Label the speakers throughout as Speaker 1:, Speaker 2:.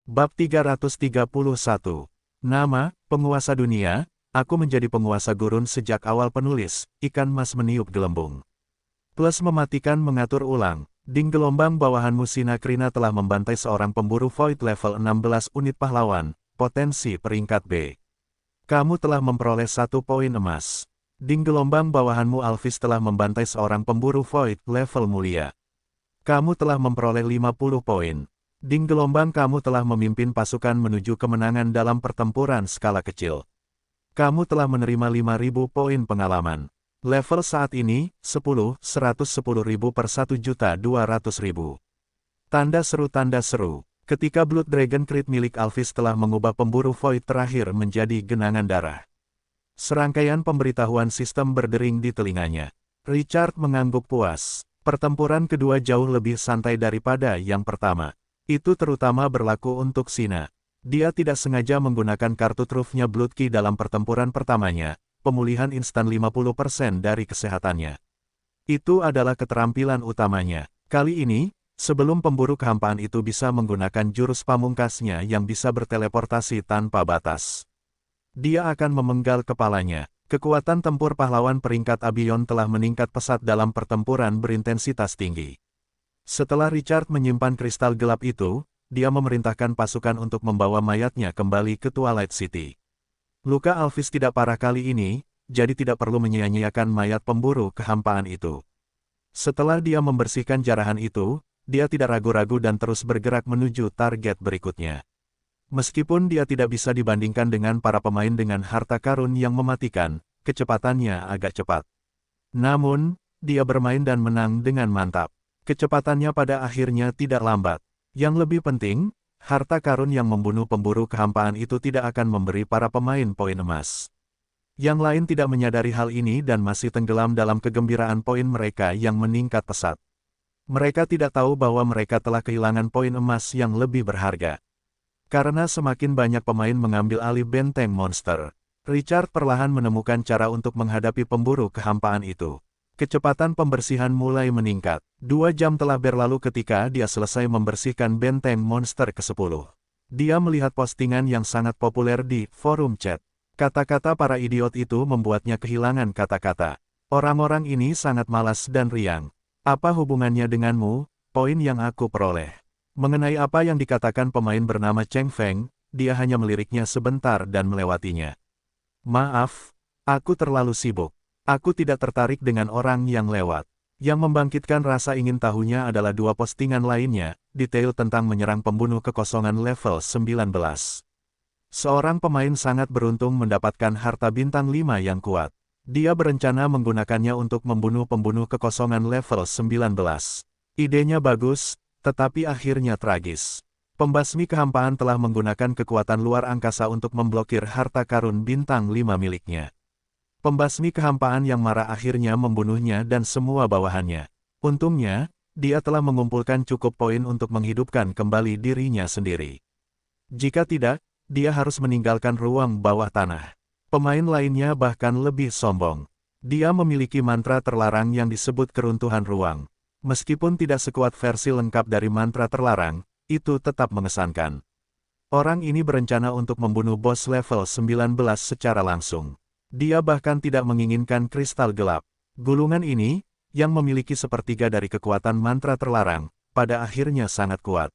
Speaker 1: Bab 331. Nama, penguasa dunia, aku menjadi penguasa gurun sejak awal penulis, ikan mas meniup gelembung. Plus mematikan mengatur ulang, ding gelombang bawahanmu Sinakrina telah membantai seorang pemburu Void level 16 unit pahlawan, potensi peringkat B. Kamu telah memperoleh 1 poin emas. Ding gelombang bawahanmu Alvis telah membantai seorang pemburu Void level mulia. Kamu telah memperoleh 50 poin. Ding gelombang kamu telah memimpin pasukan menuju kemenangan dalam pertempuran skala kecil. Kamu telah menerima 5.000 poin pengalaman. Level saat ini, 110.000 per 1.200.000. Tanda seru. Ketika Blood Dragon Crit milik Alvis telah mengubah pemburu Void terakhir menjadi genangan darah. Serangkaian pemberitahuan sistem berdering di telinganya. Richard mengangguk puas. Pertempuran kedua jauh lebih santai daripada yang pertama. Itu terutama berlaku untuk Sina. Dia tidak sengaja menggunakan kartu trufnya Blood Key dalam pertempuran pertamanya, pemulihan instan 50% dari kesehatannya. Itu adalah keterampilan utamanya. Kali ini, sebelum pemburu kehampaan itu bisa menggunakan jurus pamungkasnya yang bisa berteleportasi tanpa batas. Dia akan memenggal kepalanya. Kekuatan tempur pahlawan peringkat Abion telah meningkat pesat dalam pertempuran berintensitas tinggi. Setelah Richard menyimpan kristal gelap itu, dia memerintahkan pasukan untuk membawa mayatnya kembali ke Twilight City. Luka Alvis tidak parah kali ini, jadi tidak perlu menyia-nyiakan mayat pemburu kehampaan itu. Setelah dia membersihkan jarahan itu, dia tidak ragu-ragu dan terus bergerak menuju target berikutnya. Meskipun dia tidak bisa dibandingkan dengan para pemain dengan harta karun yang mematikan, kecepatannya agak cepat. Namun, dia bermain dan menang dengan mantap. Kecepatannya pada akhirnya tidak lambat. Yang lebih penting, harta karun yang membunuh pemburu kehampaan itu tidak akan memberi para pemain poin emas. Yang lain tidak menyadari hal ini dan masih tenggelam dalam kegembiraan poin mereka yang meningkat pesat. Mereka tidak tahu bahwa mereka telah kehilangan poin emas yang lebih berharga. Karena semakin banyak pemain mengambil alih benteng monster, Richard perlahan menemukan cara untuk menghadapi pemburu kehampaan itu. Kecepatan pembersihan mulai meningkat. 2 jam telah berlalu ketika dia selesai membersihkan benteng monster ke-10. Dia melihat postingan yang sangat populer di forum chat. Kata-kata para idiot itu membuatnya kehilangan kata-kata. Orang-orang ini sangat malas dan riang. Apa hubungannya denganmu, poin yang aku peroleh? Mengenai apa yang dikatakan pemain bernama Cheng Feng, dia hanya meliriknya sebentar dan melewatinya. Maaf, aku terlalu sibuk. Aku tidak tertarik dengan orang yang lewat. Yang membangkitkan rasa ingin tahunya adalah 2 postingan lainnya, detail tentang menyerang pembunuh kekosongan level 19. Seorang pemain sangat beruntung mendapatkan harta bintang 5 yang kuat. Dia berencana menggunakannya untuk membunuh pembunuh kekosongan level 19. Idenya bagus, tetapi akhirnya tragis. Pembasmi kehampaan telah menggunakan kekuatan luar angkasa untuk memblokir harta karun bintang 5 miliknya. Pembasmi kehampaan yang marah akhirnya membunuhnya dan semua bawahannya. Untungnya, dia telah mengumpulkan cukup poin untuk menghidupkan kembali dirinya sendiri. Jika tidak, dia harus meninggalkan ruang bawah tanah. Pemain lainnya bahkan lebih sombong. Dia memiliki mantra terlarang yang disebut keruntuhan ruang. Meskipun tidak sekuat versi lengkap dari mantra terlarang, itu tetap mengesankan. Orang ini berencana untuk membunuh bos level 19 secara langsung. Dia bahkan tidak menginginkan kristal gelap. Gulungan ini, yang memiliki sepertiga dari kekuatan mantra terlarang, pada akhirnya sangat kuat.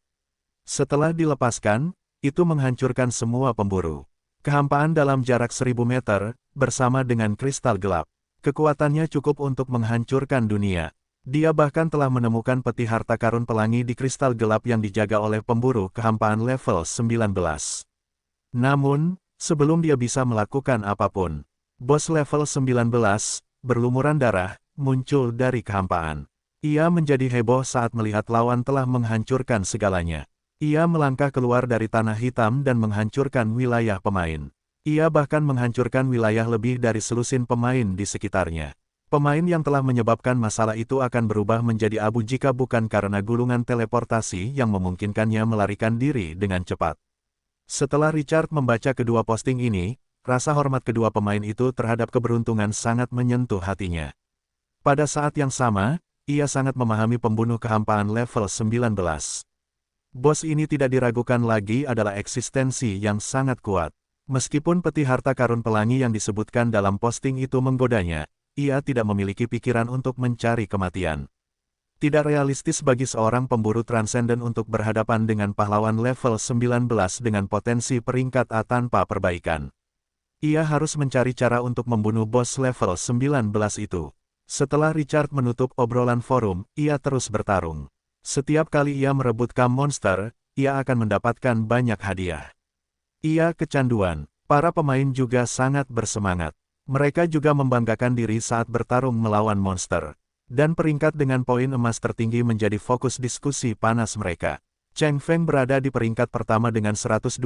Speaker 1: Setelah dilepaskan, itu menghancurkan semua pemburu. Kehampaan dalam jarak 1000 meter, bersama dengan kristal gelap. Kekuatannya cukup untuk menghancurkan dunia. Dia bahkan telah menemukan peti harta karun pelangi di kristal gelap yang dijaga oleh pemburu kehampaan level 19. Namun, sebelum dia bisa melakukan apapun, bos level 19, berlumuran darah, muncul dari kehampaan. Ia menjadi heboh saat melihat lawan telah menghancurkan segalanya. Ia melangkah keluar dari tanah hitam dan menghancurkan wilayah pemain. Ia bahkan menghancurkan wilayah lebih dari selusin pemain di sekitarnya. Pemain yang telah menyebabkan masalah itu akan berubah menjadi abu jika bukan karena gulungan teleportasi yang memungkinkannya melarikan diri dengan cepat. Setelah Richard membaca kedua posting ini, rasa hormat kedua pemain itu terhadap keberuntungan sangat menyentuh hatinya. Pada saat yang sama, ia sangat memahami pembunuh kehampaan level 19. Bos ini tidak diragukan lagi adalah eksistensi yang sangat kuat. Meskipun peti harta karun pelangi yang disebutkan dalam posting itu menggodanya, ia tidak memiliki pikiran untuk mencari kematian. Tidak realistis bagi seorang pemburu transenden untuk berhadapan dengan pahlawan level 19 dengan potensi peringkat A tanpa perbaikan. Ia harus mencari cara untuk membunuh bos level 19 itu. Setelah Richard menutup obrolan forum, ia terus bertarung. Setiap kali ia merebut kam monster, ia akan mendapatkan banyak hadiah. Ia kecanduan. Para pemain juga sangat bersemangat. Mereka juga membanggakan diri saat bertarung melawan monster. Dan peringkat dengan poin emas tertinggi menjadi fokus diskusi panas mereka. Cheng Feng berada di peringkat pertama dengan 120.000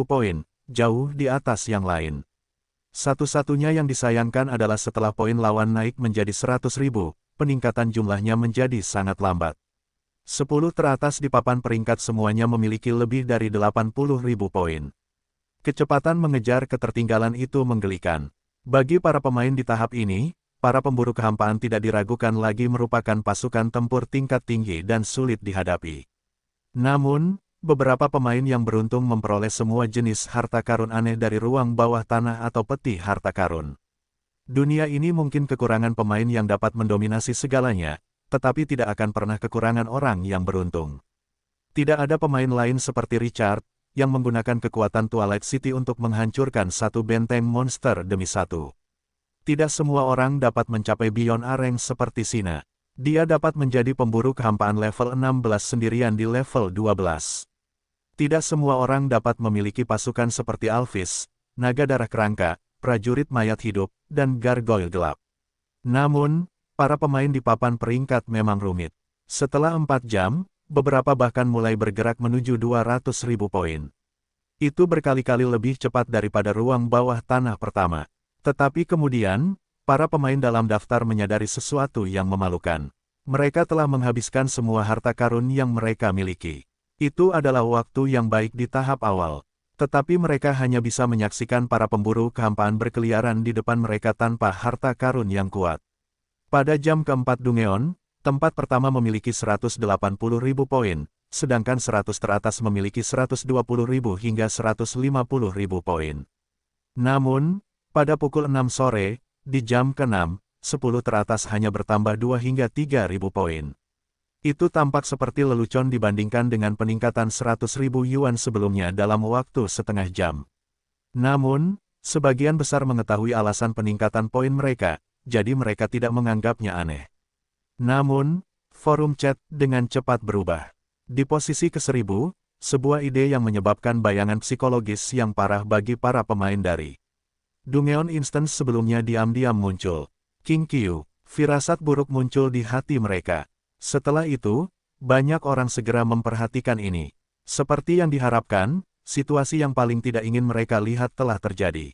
Speaker 1: poin, jauh di atas yang lain. Satu-satunya yang disayangkan adalah setelah poin lawan naik menjadi 100.000, peningkatan jumlahnya menjadi sangat lambat. 10 teratas di papan peringkat semuanya memiliki lebih dari 80.000 poin. Kecepatan mengejar ketertinggalan itu menggelikan. Bagi para pemain di tahap ini, para pemburu kehampaan tidak diragukan lagi merupakan pasukan tempur tingkat tinggi dan sulit dihadapi. Namun, beberapa pemain yang beruntung memperoleh semua jenis harta karun aneh dari ruang bawah tanah atau peti harta karun. Dunia ini mungkin kekurangan pemain yang dapat mendominasi segalanya, tetapi tidak akan pernah kekurangan orang yang beruntung. Tidak ada pemain lain seperti Richard, yang menggunakan kekuatan Twilight City untuk menghancurkan satu benteng monster demi satu. Tidak semua orang dapat mencapai Beyond Areng seperti Sina. Dia dapat menjadi pemburu kehampaan level 16 sendirian di level 12. Tidak semua orang dapat memiliki pasukan seperti Alphys, naga darah kerangka, prajurit mayat hidup, dan gargoyle gelap. Namun, para pemain di papan peringkat memang rumit. Setelah 4 jam, beberapa bahkan mulai bergerak menuju 200.000 poin. Itu berkali-kali lebih cepat daripada ruang bawah tanah pertama. Tetapi kemudian, para pemain dalam daftar menyadari sesuatu yang memalukan. Mereka telah menghabiskan semua harta karun yang mereka miliki. Itu adalah waktu yang baik di tahap awal. Tetapi mereka hanya bisa menyaksikan para pemburu kehampaan berkeliaran di depan mereka tanpa harta karun yang kuat. Pada jam keempat Dungeon, tempat pertama memiliki 180.000 poin, sedangkan 100 teratas memiliki 120.000 hingga 150.000 poin. Namun, pada pukul 6 sore, di jam ke-6, 10 teratas hanya bertambah 2 hingga 3.000 poin. Itu tampak seperti lelucon dibandingkan dengan peningkatan 100.000 yuan sebelumnya dalam waktu setengah jam. Namun, sebagian besar mengetahui alasan peningkatan poin mereka, jadi mereka tidak menganggapnya aneh. Namun, forum chat dengan cepat berubah. Di posisi ke-1000, sebuah ide yang menyebabkan bayangan psikologis yang parah bagi para pemain dari Dungeon Instance sebelumnya diam-diam muncul. King Qiu, firasat buruk muncul di hati mereka. Setelah itu, banyak orang segera memperhatikan ini. Seperti yang diharapkan, situasi yang paling tidak ingin mereka lihat telah terjadi.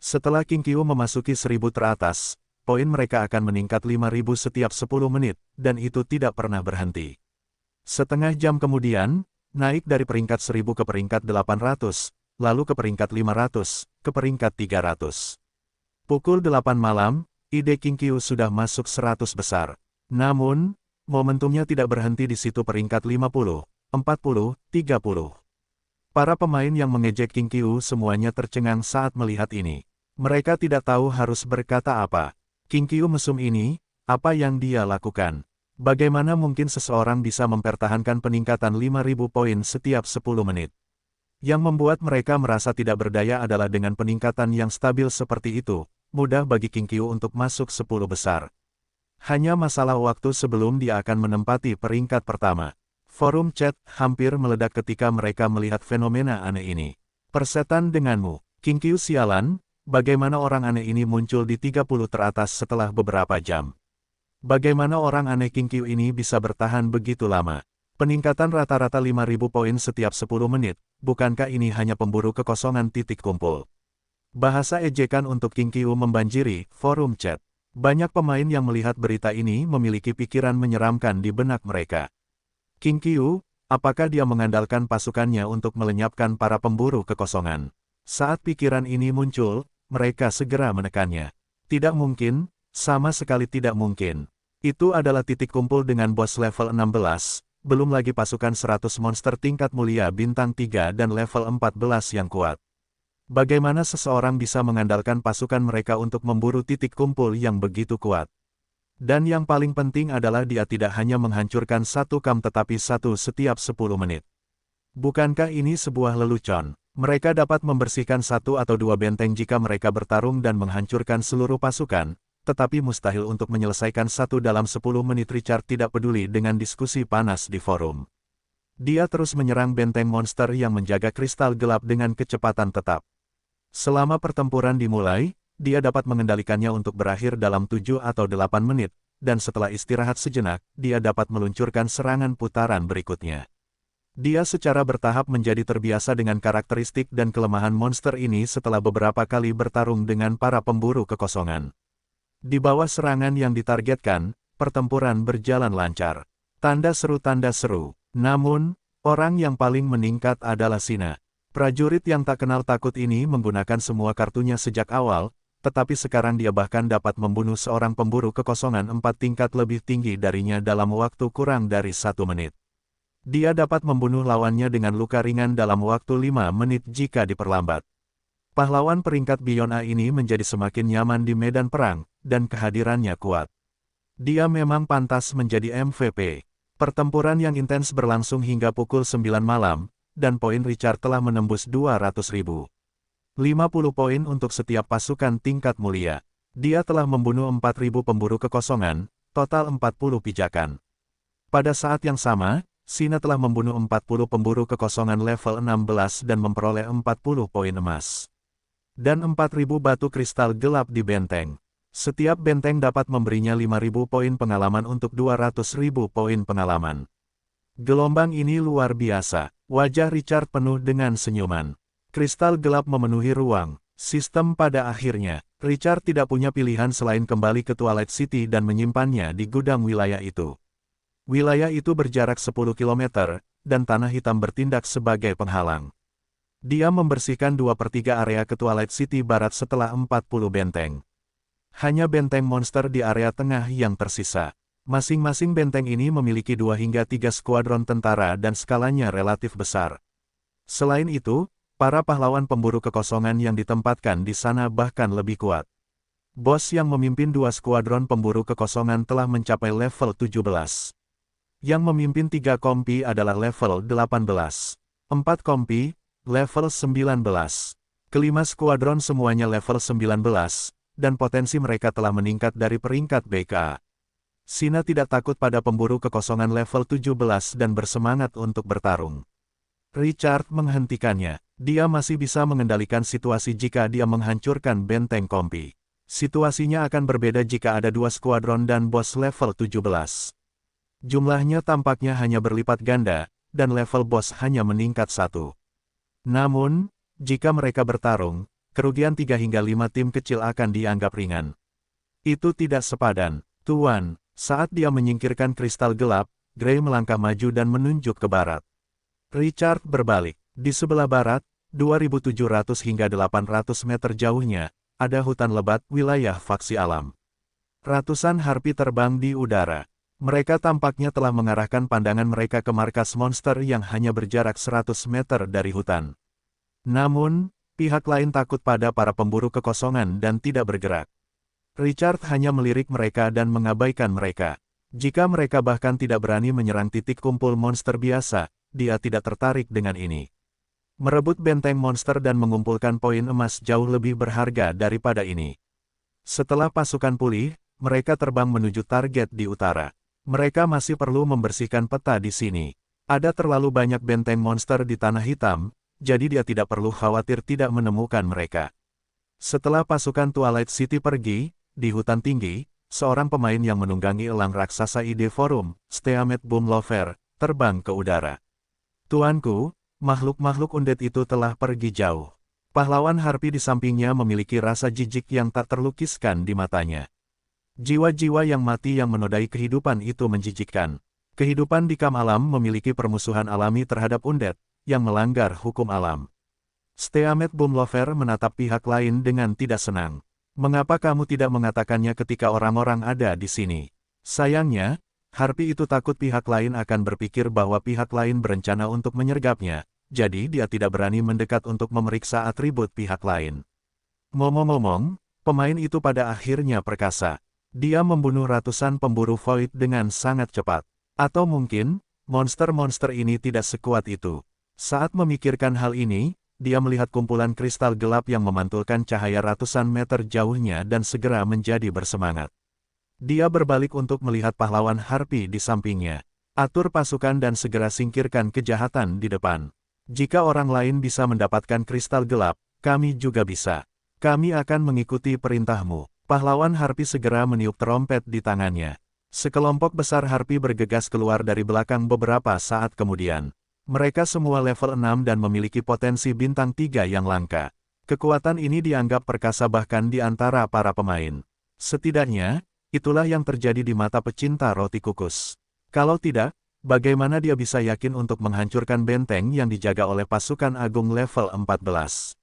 Speaker 1: Setelah King Qiu memasuki 1000 teratas, poin mereka akan meningkat 5.000 setiap 10 menit, dan itu tidak pernah berhenti. Setengah jam kemudian, naik dari peringkat 1000 ke peringkat 800, lalu ke peringkat 500, ke peringkat 300. Pukul 8 malam, ide King Qiu sudah masuk 100 besar. Namun, momentumnya tidak berhenti di situ peringkat 50, 40, 30. Para pemain yang mengejek King Qiu semuanya tercengang saat melihat ini. Mereka tidak tahu harus berkata apa. King Qiu mesum ini, apa yang dia lakukan? Bagaimana mungkin seseorang bisa mempertahankan peningkatan 5.000 poin setiap 10 menit? Yang membuat mereka merasa tidak berdaya adalah dengan peningkatan yang stabil seperti itu, mudah bagi King Qiu untuk masuk 10 besar. Hanya masalah waktu sebelum dia akan menempati peringkat pertama. Forum chat hampir meledak ketika mereka melihat fenomena aneh ini. Persetan denganmu, King Qiu sialan. Bagaimana orang aneh ini muncul di 30 teratas setelah beberapa jam? Bagaimana orang aneh King Qiu ini bisa bertahan begitu lama? Peningkatan rata-rata 5.000 poin setiap 10 menit, bukankah ini hanya pemburu kekosongan titik kumpul? Bahasa ejekan untuk King Qiu membanjiri forum chat. Banyak pemain yang melihat berita ini memiliki pikiran menyeramkan di benak mereka. King Qiu, apakah dia mengandalkan pasukannya untuk melenyapkan para pemburu kekosongan? Saat pikiran ini muncul, mereka segera menekannya. Tidak mungkin, sama sekali tidak mungkin. Itu adalah titik kumpul dengan bos level 16, belum lagi pasukan 100 monster tingkat mulia bintang 3 dan level 14 yang kuat. Bagaimana seseorang bisa mengandalkan pasukan mereka untuk memburu titik kumpul yang begitu kuat? Dan yang paling penting adalah dia tidak hanya menghancurkan satu camp tetapi satu setiap 10 menit. Bukankah ini sebuah lelucon? Mereka dapat membersihkan satu atau dua benteng jika mereka bertarung dan menghancurkan seluruh pasukan, tetapi mustahil untuk menyelesaikan satu dalam 10 menit. Richard tidak peduli dengan diskusi panas di forum. Dia terus menyerang benteng monster yang menjaga kristal gelap dengan kecepatan tetap. Selama pertempuran dimulai, dia dapat mengendalikannya untuk berakhir dalam 7 atau 8 menit, dan setelah istirahat sejenak, dia dapat meluncurkan serangan putaran berikutnya. Dia secara bertahap menjadi terbiasa dengan karakteristik dan kelemahan monster ini setelah beberapa kali bertarung dengan para pemburu kekosongan. Di bawah serangan yang ditargetkan, pertempuran berjalan lancar. Tanda seru. Namun, orang yang paling meningkat adalah Sina. Prajurit yang tak kenal takut ini menggunakan semua kartunya sejak awal, tetapi sekarang dia bahkan dapat membunuh seorang pemburu kekosongan 4 tingkat lebih tinggi darinya dalam waktu kurang dari 1 menit. Dia dapat membunuh lawannya dengan luka ringan dalam waktu 5 menit jika diperlambat. Pahlawan peringkat Beyond A ini menjadi semakin nyaman di medan perang, dan kehadirannya kuat. Dia memang pantas menjadi MVP. Pertempuran yang intens berlangsung hingga pukul 9 malam, dan poin Richard telah menembus 200.000. 50 poin untuk setiap pasukan tingkat mulia. Dia telah membunuh 4.000 pemburu kekosongan, total 40 pijakan. Pada saat yang sama, Sina telah membunuh 40 pemburu kekosongan level 16 dan memperoleh 40 poin emas. Dan 4.000 batu kristal gelap di benteng. Setiap benteng dapat memberinya 5.000 poin pengalaman untuk 200.000 poin pengalaman. Gelombang ini luar biasa. Wajah Richard penuh dengan senyuman. Kristal gelap memenuhi ruang. Sistem pada akhirnya, Richard tidak punya pilihan selain kembali ke Twilight City dan menyimpannya di gudang wilayah itu. Wilayah itu berjarak 10 km, dan tanah hitam bertindak sebagai penghalang. Dia membersihkan 2/3 area ke Twilight City Barat setelah 40 benteng. Hanya benteng monster di area tengah yang tersisa. Masing-masing benteng ini memiliki 2 hingga 3 skuadron tentara dan skalanya relatif besar. Selain itu, para pahlawan pemburu kekosongan yang ditempatkan di sana bahkan lebih kuat. Bos yang memimpin 2 skuadron pemburu kekosongan telah mencapai level 17. Yang memimpin 3 kompi adalah level 18. 4 kompi, level 19. Kelima skuadron semuanya level 19, dan potensi mereka telah meningkat dari peringkat BK. Sina tidak takut pada pemburu kekosongan level 17 dan bersemangat untuk bertarung. Richard menghentikannya. Dia masih bisa mengendalikan situasi jika dia menghancurkan benteng kompi. Situasinya akan berbeda jika ada 2 skuadron dan bos level 17. Jumlahnya tampaknya hanya berlipat ganda, dan level bos hanya meningkat 1. Namun, jika mereka bertarung, kerugian 3 hingga 5 tim kecil akan dianggap ringan. Itu tidak sepadan, Tuan. Saat dia menyingkirkan kristal gelap, Gray melangkah maju dan menunjuk ke barat. Richard berbalik. Di sebelah barat, 2.700 hingga 800 meter jauhnya, ada hutan lebat wilayah faksi alam. Ratusan harpi terbang di udara. Mereka tampaknya telah mengarahkan pandangan mereka ke markas monster yang hanya berjarak 100 meter dari hutan. Namun, pihak lain takut pada para pemburu kekosongan dan tidak bergerak. Richard hanya melirik mereka dan mengabaikan mereka. Jika mereka bahkan tidak berani menyerang titik kumpul monster biasa, dia tidak tertarik dengan ini. Merebut benteng monster dan mengumpulkan poin emas jauh lebih berharga daripada ini. Setelah pasukan pulih, mereka terbang menuju target di utara. Mereka masih perlu membersihkan peta di sini. Ada terlalu banyak benteng monster di tanah hitam, jadi dia tidak perlu khawatir tidak menemukan mereka. Setelah pasukan Twilight City pergi, di hutan tinggi, seorang pemain yang menunggangi elang raksasa ide forum, Steamet Boomlover, terbang ke udara. Tuanku, makhluk-makhluk undead itu telah pergi jauh. Pahlawan harpi di sampingnya memiliki rasa jijik yang tak terlukiskan di matanya. Jiwa-jiwa yang mati yang menodai kehidupan itu menjijikkan. Kehidupan di kam alam memiliki permusuhan alami terhadap undead, yang melanggar hukum alam. Steamet Boomlover menatap pihak lain dengan tidak senang. Mengapa kamu tidak mengatakannya ketika orang-orang ada di sini? Sayangnya, Harpi itu takut pihak lain akan berpikir bahwa pihak lain berencana untuk menyergapnya, jadi dia tidak berani mendekat untuk memeriksa atribut pihak lain. Ngomong-ngomong, pemain itu pada akhirnya perkasa. Dia membunuh ratusan pemburu Void dengan sangat cepat. Atau mungkin, monster-monster ini tidak sekuat itu. Saat memikirkan hal ini, dia melihat kumpulan kristal gelap yang memantulkan cahaya ratusan meter jauhnya dan segera menjadi bersemangat. Dia berbalik untuk melihat pahlawan Harpi di sampingnya. Atur pasukan dan segera singkirkan kejahatan di depan. Jika orang lain bisa mendapatkan kristal gelap, kami juga bisa. Kami akan mengikuti perintahmu. Pahlawan Harpi segera meniup trompet di tangannya. Sekelompok besar Harpi bergegas keluar dari belakang beberapa saat kemudian. Mereka semua level 6 dan memiliki potensi bintang 3 yang langka. Kekuatan ini dianggap perkasa bahkan di antara para pemain. Setidaknya, itulah yang terjadi di mata pecinta roti kukus. Kalau tidak, bagaimana dia bisa yakin untuk menghancurkan benteng yang dijaga oleh pasukan agung level 14?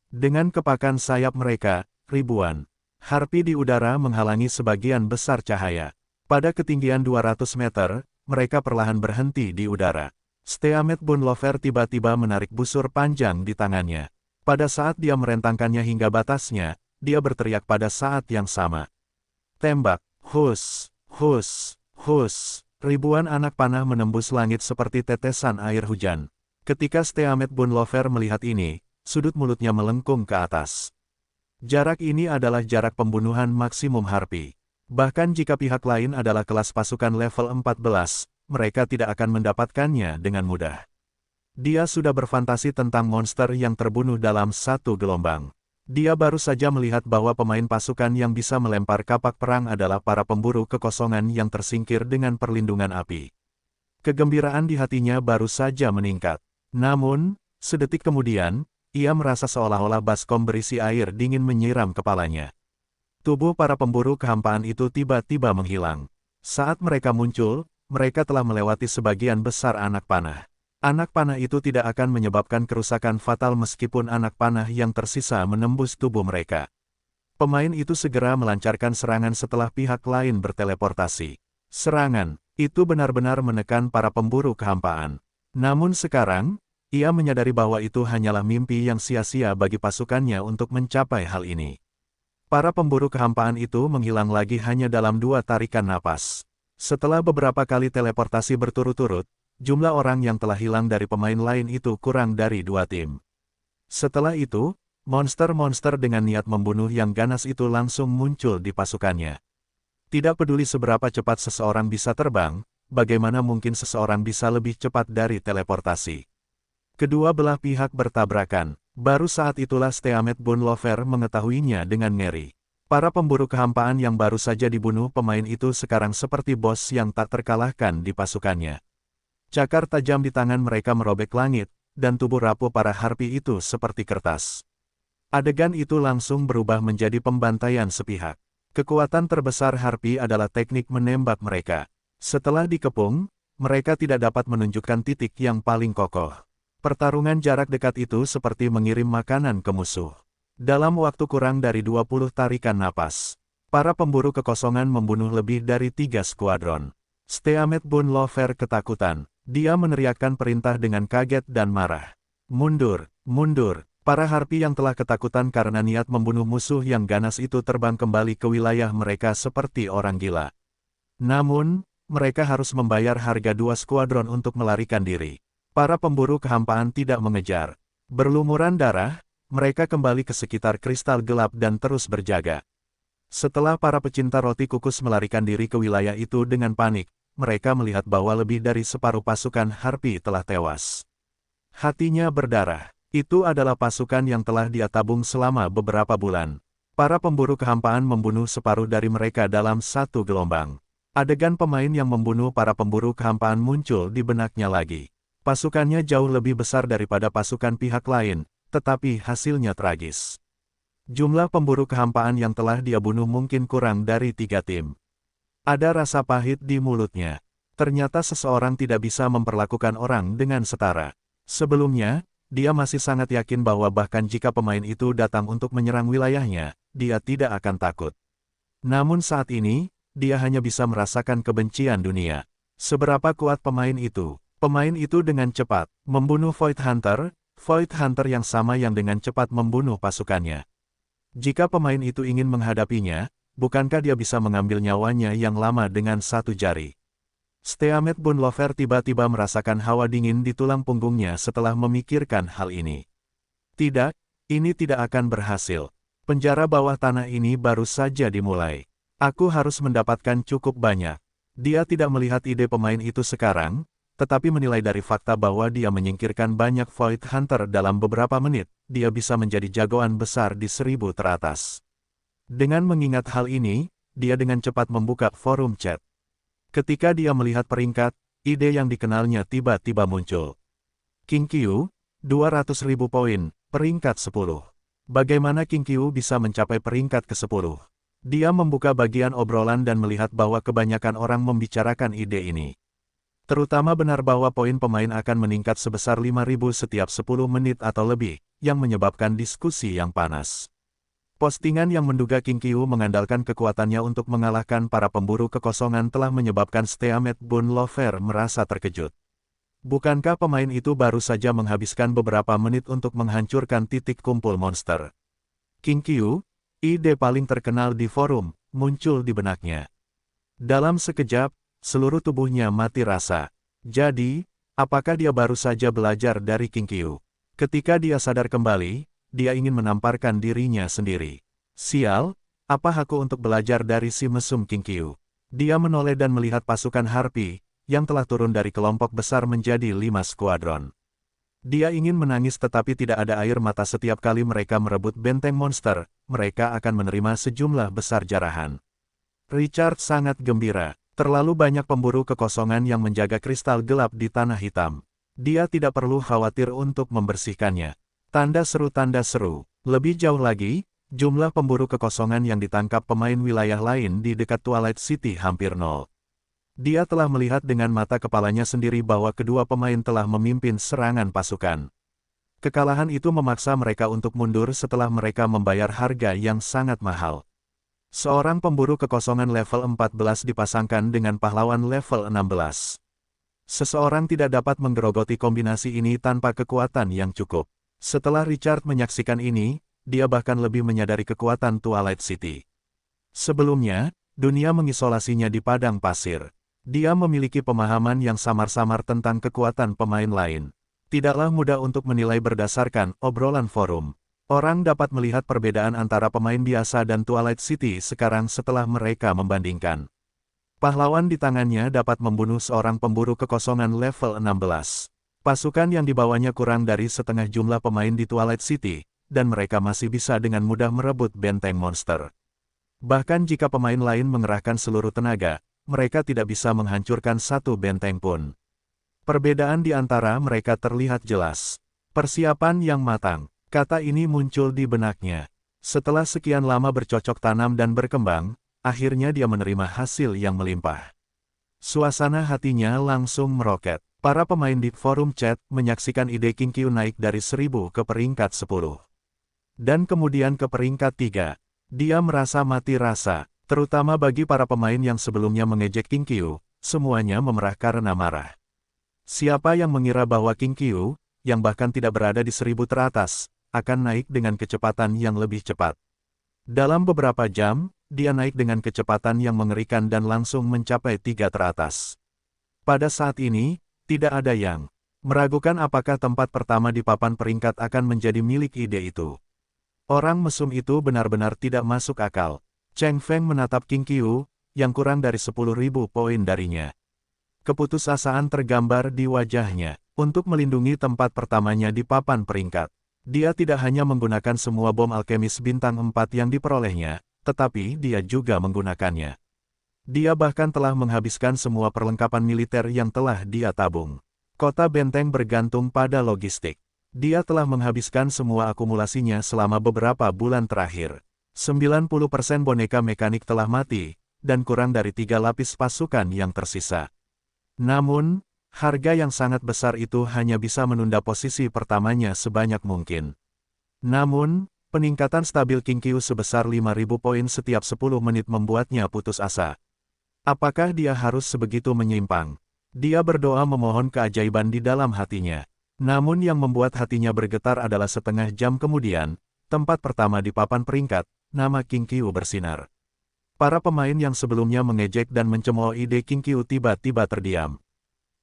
Speaker 1: Dengan kepakan sayap mereka, ribuan Harpi di udara menghalangi sebagian besar cahaya. Pada ketinggian 200 meter, mereka perlahan berhenti di udara. Steamet Bunlover tiba-tiba menarik busur panjang di tangannya. Pada saat dia merentangkannya hingga batasnya, dia berteriak pada saat yang sama. Tembak, hus, hus, hus. Ribuan anak panah menembus langit seperti tetesan air hujan. Ketika Steamet Bunlover melihat ini, sudut mulutnya melengkung ke atas. Jarak ini adalah jarak pembunuhan maksimum Harpi. Bahkan jika pihak lain adalah kelas pasukan level 14, mereka tidak akan mendapatkannya dengan mudah. Dia sudah berfantasi tentang monster yang terbunuh dalam satu gelombang. Dia baru saja melihat bahwa pemain pasukan yang bisa melempar kapak perang adalah para pemburu kekosongan yang tersingkir dengan perlindungan api. Kegembiraan di hatinya baru saja meningkat. Namun, sedetik kemudian, ia merasa seolah-olah baskom berisi air dingin menyiram kepalanya. Tubuh para pemburu kehampaan itu tiba-tiba menghilang. Saat mereka muncul, mereka telah melewati sebagian besar anak panah. Anak panah itu tidak akan menyebabkan kerusakan fatal meskipun anak panah yang tersisa menembus tubuh mereka. Pemain itu segera melancarkan serangan setelah pihak lain berteleportasi. Serangan itu benar-benar menekan para pemburu kehampaan. Namun sekarang, ia menyadari bahwa itu hanyalah mimpi yang sia-sia bagi pasukannya untuk mencapai hal ini. Para pemburu kehampaan itu menghilang lagi hanya dalam 2 tarikan napas. Setelah beberapa kali teleportasi berturut-turut, jumlah orang yang telah hilang dari pemain lain itu kurang dari 2 tim. Setelah itu, monster-monster dengan niat membunuh yang ganas itu langsung muncul di pasukannya. Tidak peduli seberapa cepat seseorang bisa terbang, bagaimana mungkin seseorang bisa lebih cepat dari teleportasi. Kedua belah pihak bertabrakan. Baru saat itulah Steamet Bunlover mengetahuinya dengan ngeri. Para pemburu kehampaan yang baru saja dibunuh pemain itu sekarang seperti bos yang tak terkalahkan di pasukannya. Cakar tajam di tangan mereka merobek langit, dan tubuh rapuh para Harpi itu seperti kertas. Adegan itu langsung berubah menjadi pembantaian sepihak. Kekuatan terbesar Harpi adalah teknik menembak mereka. Setelah dikepung, mereka tidak dapat menunjukkan titik yang paling kokoh. Pertarungan jarak dekat itu seperti mengirim makanan ke musuh. Dalam waktu kurang dari 20 tarikan napas, para pemburu kekosongan membunuh lebih dari 3 skuadron. Steamet Bunlover ketakutan. Dia meneriakkan perintah dengan kaget dan marah. Mundur, mundur. Para Harpi yang telah ketakutan karena niat membunuh musuh yang ganas itu terbang kembali ke wilayah mereka seperti orang gila. Namun, mereka harus membayar harga 2 skuadron untuk melarikan diri. Para pemburu kehampaan tidak mengejar. Berlumuran darah, mereka kembali ke sekitar kristal gelap dan terus berjaga. Setelah para pecinta roti kukus melarikan diri ke wilayah itu dengan panik, mereka melihat bahwa lebih dari separuh pasukan Harpi telah tewas. Hatinya berdarah. Itu adalah pasukan yang telah dia tabung selama beberapa bulan. Para pemburu kehampaan membunuh separuh dari mereka dalam satu gelombang. Adegan pemain yang membunuh para pemburu kehampaan muncul di benaknya lagi. Pasukannya jauh lebih besar daripada pasukan pihak lain, tetapi hasilnya tragis. Jumlah pemburu kehampaan yang telah dia bunuh mungkin kurang dari 3 tim. Ada rasa pahit di mulutnya. Ternyata seseorang tidak bisa memperlakukan orang dengan setara. Sebelumnya, dia masih sangat yakin bahwa bahkan jika pemain itu datang untuk menyerang wilayahnya, dia tidak akan takut. Namun saat ini, dia hanya bisa merasakan kebencian dunia. Seberapa kuat pemain itu? Pemain itu dengan cepat membunuh Void Hunter yang sama yang dengan cepat membunuh pasukannya. Jika pemain itu ingin menghadapinya, bukankah dia bisa mengambil nyawanya yang lama dengan satu jari? Steamed Bonelover tiba-tiba merasakan hawa dingin di tulang punggungnya setelah memikirkan hal ini. Tidak, ini tidak akan berhasil. Penjara bawah tanah ini baru saja dimulai. Aku harus mendapatkan cukup banyak. Dia tidak melihat ide pemain itu sekarang, tetapi menilai dari fakta bahwa dia menyingkirkan banyak Void Hunter dalam beberapa menit, dia bisa menjadi jagoan besar di 1000 teratas. Dengan mengingat hal ini, dia dengan cepat membuka forum chat. Ketika dia melihat peringkat, ide yang dikenalnya tiba-tiba muncul. King Qiu, 200.000 poin, peringkat 10. Bagaimana King Qiu bisa mencapai peringkat ke-10? Dia membuka bagian obrolan dan melihat bahwa kebanyakan orang membicarakan ide ini. Terutama benar bahwa poin pemain akan meningkat sebesar 5.000 setiap 10 menit atau lebih, yang menyebabkan diskusi yang panas. Postingan yang menduga King Qiu mengandalkan kekuatannya untuk mengalahkan para pemburu kekosongan telah menyebabkan Steamed Bonelover merasa terkejut. Bukankah pemain itu baru saja menghabiskan beberapa menit untuk menghancurkan titik kumpul monster? King Qiu, ide paling terkenal di forum, muncul di benaknya. Dalam sekejap, seluruh tubuhnya mati rasa. Jadi, apakah dia baru saja belajar dari King Qiu? Ketika dia sadar kembali, dia ingin menamparkan dirinya sendiri. Sial, apa hakku untuk belajar dari si mesum King Qiu? Dia menoleh dan melihat pasukan Harpy, yang telah turun dari kelompok besar menjadi 5 skuadron. Dia ingin menangis tetapi tidak ada air mata setiap kali mereka merebut benteng monster, mereka akan menerima sejumlah besar jarahan. Richard sangat gembira, terlalu banyak pemburu kekosongan yang menjaga kristal gelap di tanah hitam. Dia tidak perlu khawatir untuk membersihkannya. Tanda seru, lebih jauh lagi, jumlah pemburu kekosongan yang ditangkap pemain wilayah lain di dekat Twilight City hampir nol. Dia telah melihat dengan mata kepalanya sendiri bahwa kedua pemain telah memimpin serangan pasukan. Kekalahan itu memaksa mereka untuk mundur setelah mereka membayar harga yang sangat mahal. Seorang pemburu kekosongan level 14 dipasangkan dengan pahlawan level 16. Seseorang tidak dapat menggerogoti kombinasi ini tanpa kekuatan yang cukup. Setelah Richard menyaksikan ini, dia bahkan lebih menyadari kekuatan Twilight City. Sebelumnya, dunia mengisolasinya di padang pasir. Dia memiliki pemahaman yang samar-samar tentang kekuatan pemain lain. Tidaklah mudah untuk menilai berdasarkan obrolan forum. Orang dapat melihat perbedaan antara pemain biasa dan Twilight City sekarang setelah mereka membandingkan. Pahlawan di tangannya dapat membunuh seorang pemburu kekosongan level 16. Pasukan yang dibawanya kurang dari setengah jumlah pemain di Twilight City, dan mereka masih bisa dengan mudah merebut benteng monster. Bahkan jika pemain lain mengerahkan seluruh tenaga, mereka tidak bisa menghancurkan satu benteng pun. Perbedaan di antara mereka terlihat jelas. Persiapan yang matang, kata ini muncul di benaknya. Setelah sekian lama bercocok tanam dan berkembang, akhirnya dia menerima hasil yang melimpah. Suasana hatinya langsung meroket. Para pemain di forum chat menyaksikan ide King Qiu naik dari 1000 ke peringkat 10. Dan kemudian ke peringkat 3. Dia merasa mati rasa, terutama bagi para pemain yang sebelumnya mengejek King Qiu, semuanya memerah karena marah. Siapa yang mengira bahwa King Qiu, yang bahkan tidak berada di 1000 teratas, akan naik dengan kecepatan yang lebih cepat. Dalam beberapa jam, dia naik dengan kecepatan yang mengerikan dan langsung mencapai 3 teratas. Pada saat ini, tidak ada yang meragukan apakah tempat pertama di papan peringkat akan menjadi milik ide itu. Orang mesum itu benar-benar tidak masuk akal. Cheng Feng menatap King Qiu, yang kurang dari 10.000 poin darinya. Keputusasaan tergambar di wajahnya. Untuk melindungi tempat pertamanya di papan peringkat, dia tidak hanya menggunakan semua bom alkemis bintang 4 yang diperolehnya, tetapi dia juga menggunakannya. Dia bahkan telah menghabiskan semua perlengkapan militer yang telah dia tabung. Kota benteng bergantung pada logistik. Dia telah menghabiskan semua akumulasinya selama beberapa bulan terakhir. 90% boneka mekanik telah mati, dan kurang dari 3 lapis pasukan yang tersisa. Namun, harga yang sangat besar itu hanya bisa menunda posisi pertamanya sebanyak mungkin. Namun, peningkatan stabil King Qiu sebesar 5.000 poin setiap 10 menit membuatnya putus asa. Apakah dia harus sebegitu menyimpang? Dia berdoa memohon keajaiban di dalam hatinya. Namun yang membuat hatinya bergetar adalah setengah jam kemudian, tempat pertama di papan peringkat, nama King Qiu bersinar. Para pemain yang sebelumnya mengejek dan mencemooh ide King Qiu tiba-tiba terdiam.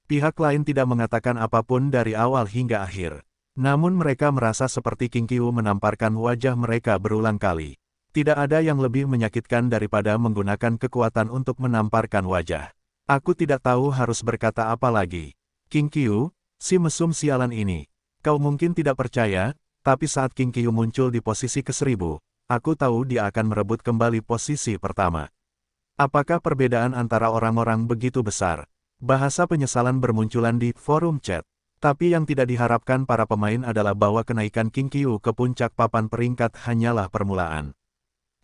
Speaker 1: Pihak lain tidak mengatakan apapun dari awal hingga akhir. Namun mereka merasa seperti King Qiu menamparkan wajah mereka berulang kali. Tidak ada yang lebih menyakitkan daripada menggunakan kekuatan untuk menamparkan wajah. Aku tidak tahu harus berkata apa lagi. King Qiu, si mesum sialan ini. Kau mungkin tidak percaya, tapi saat King Qiu muncul di posisi ke-1000, aku tahu dia akan merebut kembali posisi pertama. Apakah perbedaan antara orang-orang begitu besar? Bahasa penyesalan bermunculan di forum chat. Tapi yang tidak diharapkan para pemain adalah bahwa kenaikan King Qiu ke puncak papan peringkat hanyalah permulaan.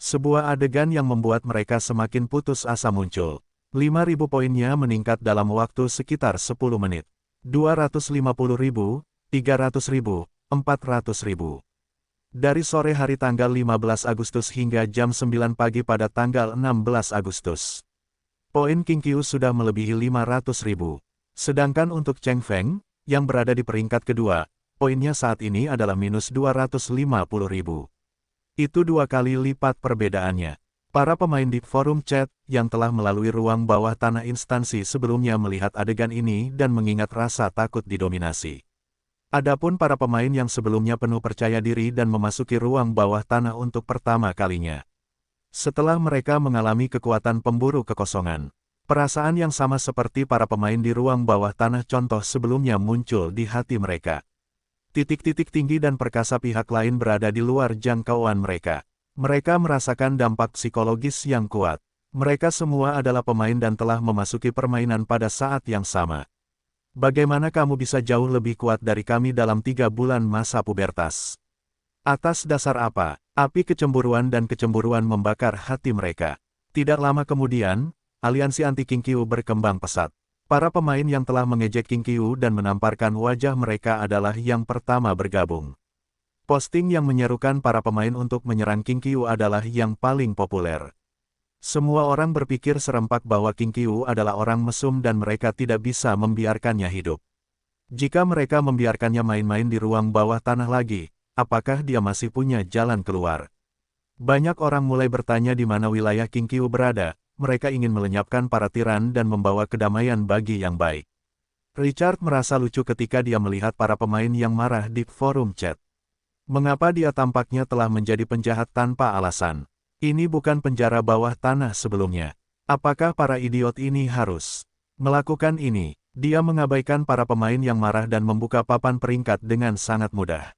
Speaker 1: Sebuah adegan yang membuat mereka semakin putus asa muncul. 5.000 poinnya meningkat dalam waktu sekitar 10 menit. 250.000, 300.000, 400.000. Dari sore hari tanggal 15 Agustus hingga jam 9 pagi pada tanggal 16 Agustus. Poin King Qiu sudah melebihi 500.000. Sedangkan untuk Cheng Feng, yang berada di peringkat kedua, poinnya saat ini adalah minus 250.000. Itu 2 kali lipat perbedaannya. Para pemain di forum chat yang telah melalui ruang bawah tanah instansi sebelumnya melihat adegan ini dan mengingat rasa takut didominasi. Adapun para pemain yang sebelumnya penuh percaya diri dan memasuki ruang bawah tanah untuk pertama kalinya. Setelah mereka mengalami kekuatan pemburu kekosongan, perasaan yang sama seperti para pemain di ruang bawah tanah contoh sebelumnya muncul di hati mereka. Titik-titik tinggi dan perkasa pihak lain berada di luar jangkauan mereka. Mereka merasakan dampak psikologis yang kuat. Mereka semua adalah pemain dan telah memasuki permainan pada saat yang sama. Bagaimana kamu bisa jauh lebih kuat dari kami dalam 3 bulan masa pubertas? Atas dasar apa? Api kecemburuan dan kecemburuan membakar hati mereka. Tidak lama kemudian, aliansi anti King Qiu berkembang pesat. Para pemain yang telah mengejek King Qiu dan menamparkan wajah mereka adalah yang pertama bergabung. Posting yang menyerukan para pemain untuk menyerang King Qiu adalah yang paling populer. Semua orang berpikir serempak bahwa King Qiu adalah orang mesum dan mereka tidak bisa membiarkannya hidup. Jika mereka membiarkannya main-main di ruang bawah tanah lagi, apakah dia masih punya jalan keluar? Banyak orang mulai bertanya di mana wilayah King Qiu berada. Mereka ingin melenyapkan para tiran dan membawa kedamaian bagi yang baik. Richard merasa lucu ketika dia melihat para pemain yang marah di forum chat. Mengapa dia tampaknya telah menjadi penjahat tanpa alasan? Ini bukan penjara bawah tanah sebelumnya. Apakah para idiot ini harus melakukan ini? Dia mengabaikan para pemain yang marah dan membuka papan peringkat dengan sangat mudah.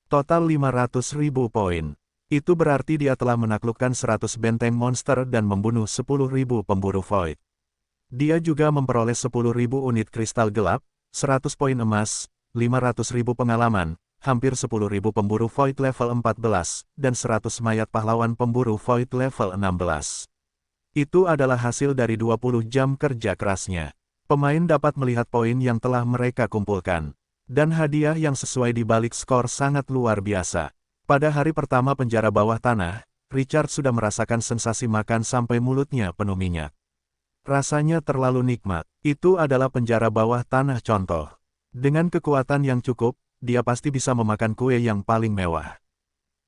Speaker 1: Total 500.000 poin. Itu berarti dia telah menaklukkan 100 benteng monster dan membunuh 10.000 pemburu void. Dia juga memperoleh 10.000 unit kristal gelap, 100 poin emas, 500.000 pengalaman, hampir 10.000 pemburu void level 14, dan 100 mayat pahlawan pemburu void level 16. Itu adalah hasil dari 20 jam kerja kerasnya. Pemain dapat melihat poin yang telah mereka kumpulkan. Dan hadiah yang sesuai di balik skor sangat luar biasa. Pada hari pertama penjara bawah tanah, Richard sudah merasakan sensasi makan sampai mulutnya penuh minyak. Rasanya terlalu nikmat. Itu adalah penjara bawah tanah contoh. Dengan kekuatan yang cukup, dia pasti bisa memakan kue yang paling mewah.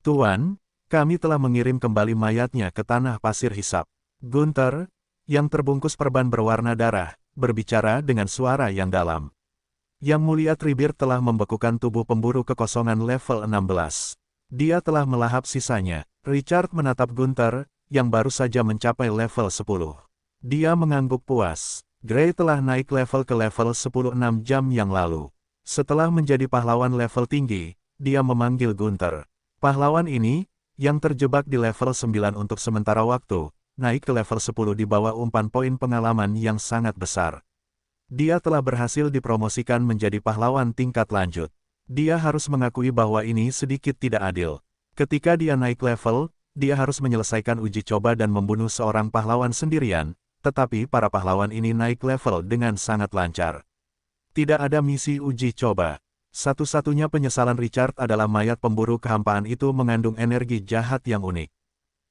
Speaker 1: Tuan, kami telah mengirim kembali mayatnya ke tanah pasir hisap. Gunther, yang terbungkus perban berwarna darah, berbicara dengan suara yang dalam. Yang mulia Tribir telah membekukan tubuh pemburu kekosongan level 16. Dia telah melahap sisanya. Richard menatap Gunther, yang baru saja mencapai level 10. Dia mengangguk puas. Gray telah naik level ke level 10 6 jam yang lalu. Setelah menjadi pahlawan level tinggi, dia memanggil Gunther. Pahlawan ini, yang terjebak di level 9 untuk sementara waktu, naik ke level 10 di bawah umpan poin pengalaman yang sangat besar. Dia telah berhasil dipromosikan menjadi pahlawan tingkat lanjut. Dia harus mengakui bahwa ini sedikit tidak adil. Ketika dia naik level, dia harus menyelesaikan uji coba dan membunuh seorang pahlawan sendirian, tetapi para pahlawan ini naik level dengan sangat lancar. Tidak ada misi uji coba. Satu-satunya penyesalan Richard adalah mayat pemburu kehampaan itu mengandung energi jahat yang unik.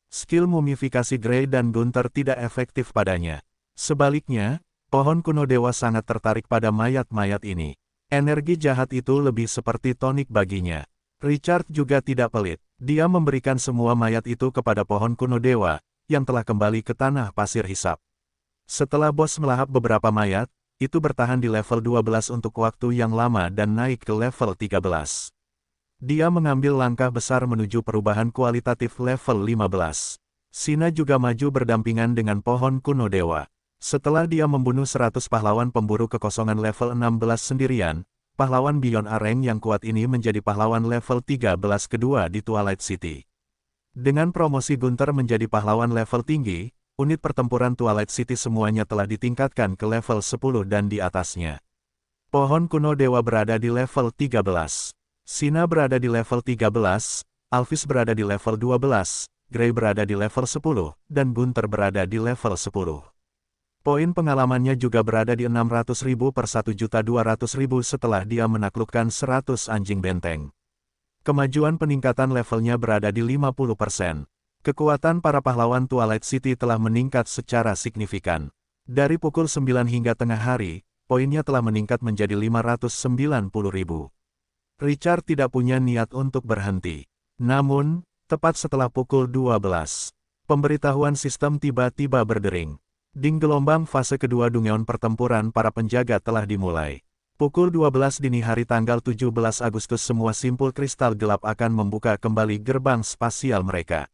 Speaker 1: Skill mumifikasi Gray dan Gunther tidak efektif padanya. Sebaliknya, pohon kuno dewa sangat tertarik pada mayat-mayat ini. Energi jahat itu lebih seperti tonik baginya. Richard juga tidak pelit. Dia memberikan semua mayat itu kepada pohon kuno dewa, yang telah kembali ke tanah pasir hisap. Setelah bos melahap beberapa mayat, itu bertahan di level 12 untuk waktu yang lama dan naik ke level 13. Dia mengambil langkah besar menuju perubahan kualitatif level 15. Sina juga maju berdampingan dengan pohon kuno dewa. Setelah dia membunuh 100 pahlawan pemburu kekosongan level 16 sendirian, pahlawan Beyond Areng yang kuat ini menjadi pahlawan level 13 kedua di Twilight City. Dengan promosi Gunther menjadi pahlawan level tinggi, unit pertempuran Twilight City semuanya telah ditingkatkan ke level 10 dan di atasnya. Pohon kuno dewa berada di level 13. Sina berada di level 13, Alphys berada di level 12, Grey berada di level 10, dan Gunther berada di level 10. Poin pengalamannya juga berada di 600.000 per 1.200.000 setelah dia menaklukkan 100 anjing benteng. Kemajuan peningkatan levelnya berada di 50%. Kekuatan para pahlawan Twilight City telah meningkat secara signifikan. Dari pukul 9 hingga tengah hari, poinnya telah meningkat menjadi 590.000. Richard tidak punya niat untuk berhenti. Namun, tepat setelah pukul 12, pemberitahuan sistem tiba-tiba berdering. Ding gelombang fase kedua Dungeon pertempuran para penjaga telah dimulai. Pukul 12 dini hari tanggal 17 Agustus semua simpul kristal gelap akan membuka kembali gerbang spasial mereka.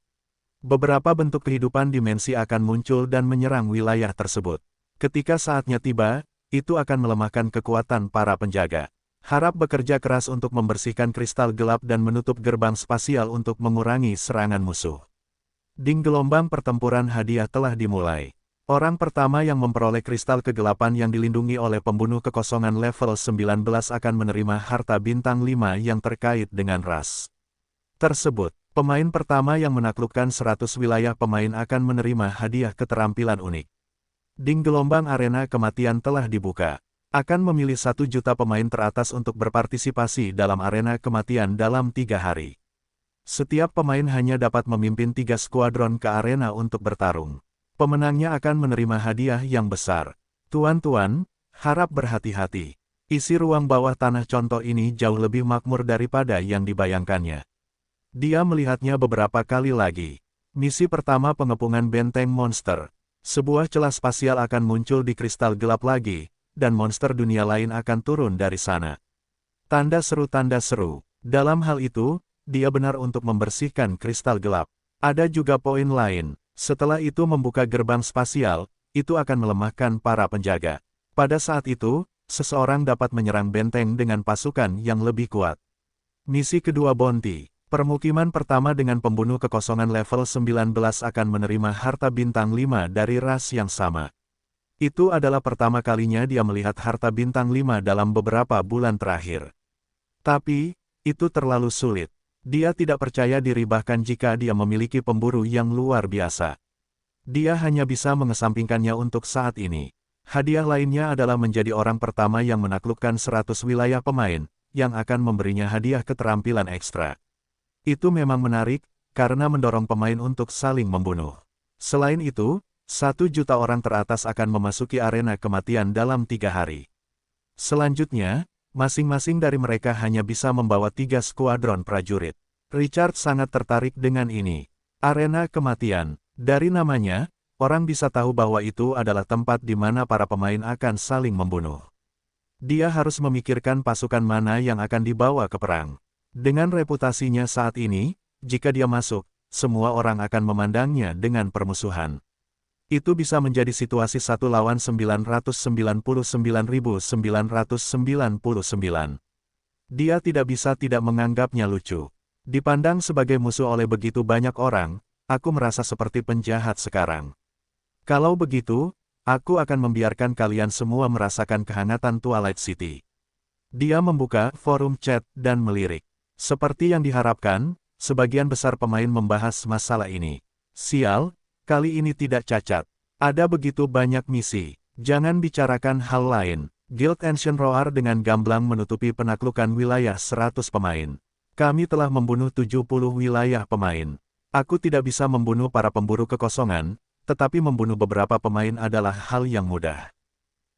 Speaker 1: Beberapa bentuk kehidupan dimensi akan muncul dan menyerang wilayah tersebut. Ketika saatnya tiba, itu akan melemahkan kekuatan para penjaga. Harap bekerja keras untuk membersihkan kristal gelap dan menutup gerbang spasial untuk mengurangi serangan musuh. Ding gelombang pertempuran hadiah telah dimulai. Orang pertama yang memperoleh kristal kegelapan yang dilindungi oleh pembunuh kekosongan level 19 akan menerima harta bintang 5 yang terkait dengan ras tersebut. Pemain pertama yang menaklukkan 100 wilayah pemain akan menerima hadiah keterampilan unik. Ding gelombang arena kematian telah dibuka. Akan memilih 1 juta pemain teratas untuk berpartisipasi dalam arena kematian dalam 3 hari. Setiap pemain hanya dapat memimpin 3 skuadron ke arena untuk bertarung. Pemenangnya akan menerima hadiah yang besar. Tuan-tuan, harap berhati-hati. Isi ruang bawah tanah contoh ini jauh lebih makmur daripada yang dibayangkannya. Dia melihatnya beberapa kali lagi. Misi pertama pengepungan benteng monster. Sebuah celah spasial akan muncul di kristal gelap lagi, dan monster dunia lain akan turun dari sana. Tanda seru. Dalam hal itu, dia benar untuk membersihkan kristal gelap. Ada juga poin lain. Setelah itu membuka gerbang spasial, itu akan melemahkan para penjaga. Pada saat itu, seseorang dapat menyerang benteng dengan pasukan yang lebih kuat. Misi kedua Bounty. Permukiman pertama dengan pembunuh kekosongan level 19 akan menerima harta bintang 5 dari ras yang sama. Itu adalah pertama kalinya dia melihat harta bintang 5 dalam beberapa bulan terakhir. Tapi, itu terlalu sulit. Dia tidak percaya diri bahkan jika dia memiliki pemburu yang luar biasa. Dia hanya bisa mengesampingkannya untuk saat ini. Hadiah lainnya adalah menjadi orang pertama yang menaklukkan 100 wilayah pemain, yang akan memberinya hadiah keterampilan ekstra. Itu memang menarik, karena mendorong pemain untuk saling membunuh. Selain itu, 1 juta orang teratas akan memasuki arena kematian dalam 3 hari. Selanjutnya, masing-masing dari mereka hanya bisa membawa 3 skuadron prajurit. Richard sangat tertarik dengan ini. Arena kematian. Dari namanya, orang bisa tahu bahwa itu adalah tempat di mana para pemain akan saling membunuh. Dia harus memikirkan pasukan mana yang akan dibawa ke perang. Dengan reputasinya saat ini, jika dia masuk, semua orang akan memandangnya dengan permusuhan. Itu bisa menjadi situasi 1 lawan 999.999. Dia tidak bisa tidak menganggapnya lucu. Dipandang sebagai musuh oleh begitu banyak orang, aku merasa seperti penjahat sekarang. Kalau begitu, aku akan membiarkan kalian semua merasakan kehangatan Twilight City. Dia membuka forum chat dan melirik. Seperti yang diharapkan, sebagian besar pemain membahas masalah ini. Sial, kali ini tidak cacat. Ada begitu banyak misi. Jangan bicarakan hal lain. Guild Ancient Roar dengan gamblang menutupi penaklukan wilayah 100 pemain. Kami telah membunuh 70 wilayah pemain. Aku tidak bisa membunuh para pemburu kekosongan, tetapi membunuh beberapa pemain adalah hal yang mudah.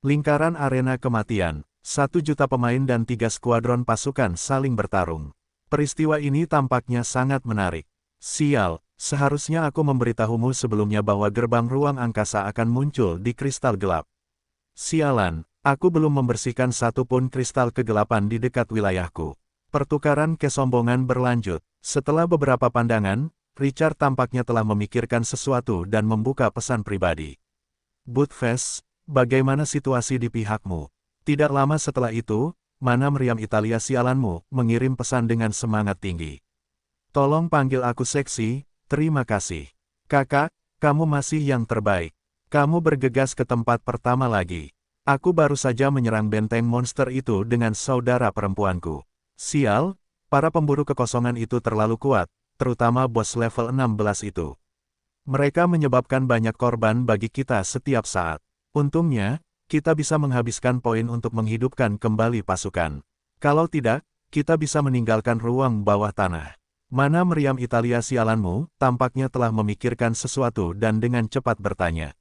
Speaker 1: Lingkaran arena kematian, 1 juta pemain dan 3 skuadron pasukan saling bertarung. Peristiwa ini tampaknya sangat menarik. Sial, seharusnya aku memberitahumu sebelumnya bahwa gerbang ruang angkasa akan muncul di kristal gelap. Sialan, aku belum membersihkan satu pun kristal kegelapan di dekat wilayahku. Pertukaran kesombongan berlanjut. Setelah beberapa pandangan, Richard tampaknya telah memikirkan sesuatu dan membuka pesan pribadi. Budfest, bagaimana situasi di pihakmu? Tidak lama setelah itu, mana meriam Italia sialanmu, mengirim pesan dengan semangat tinggi. Tolong panggil aku seksi, terima kasih. Kakak, kamu masih yang terbaik. Kamu bergegas ke tempat pertama lagi. Aku baru saja menyerang benteng monster itu dengan saudara perempuanku. Sial, para pemburu kekosongan itu terlalu kuat, terutama bos level 16 itu. Mereka menyebabkan banyak korban bagi kita setiap saat. Untungnya, kita bisa menghabiskan poin untuk menghidupkan kembali pasukan. Kalau tidak, kita bisa meninggalkan ruang bawah tanah. Mana meriam Italia sialanmu, tampaknya telah memikirkan sesuatu dan dengan cepat bertanya.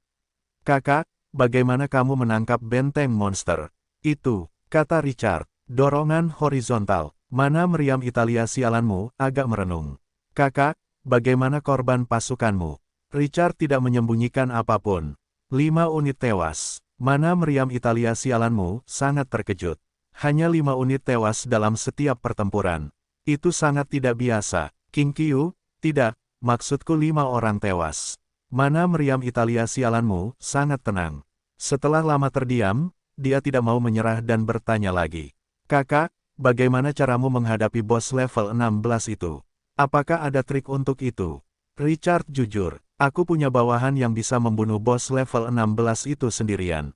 Speaker 1: Kakak, bagaimana kamu menangkap benteng monster? Itu, kata Richard, dorongan horizontal. Mana meriam Italia sialanmu, agak merenung. Kakak, bagaimana korban pasukanmu? Richard tidak menyembunyikan apapun. 5 unit tewas. Mana meriam Italia sialanmu, sangat terkejut. Hanya 5 unit tewas dalam setiap pertempuran. Itu sangat tidak biasa. King Qiu, tidak, maksudku 5 orang tewas. Mana meriam Italia sialanmu, sangat tenang. Setelah lama terdiam, dia tidak mau menyerah dan bertanya lagi. Kakak, bagaimana caramu menghadapi bos level 16 itu? Apakah ada trik untuk itu? Richard jujur, aku punya bawahan yang bisa membunuh bos level 16 itu sendirian.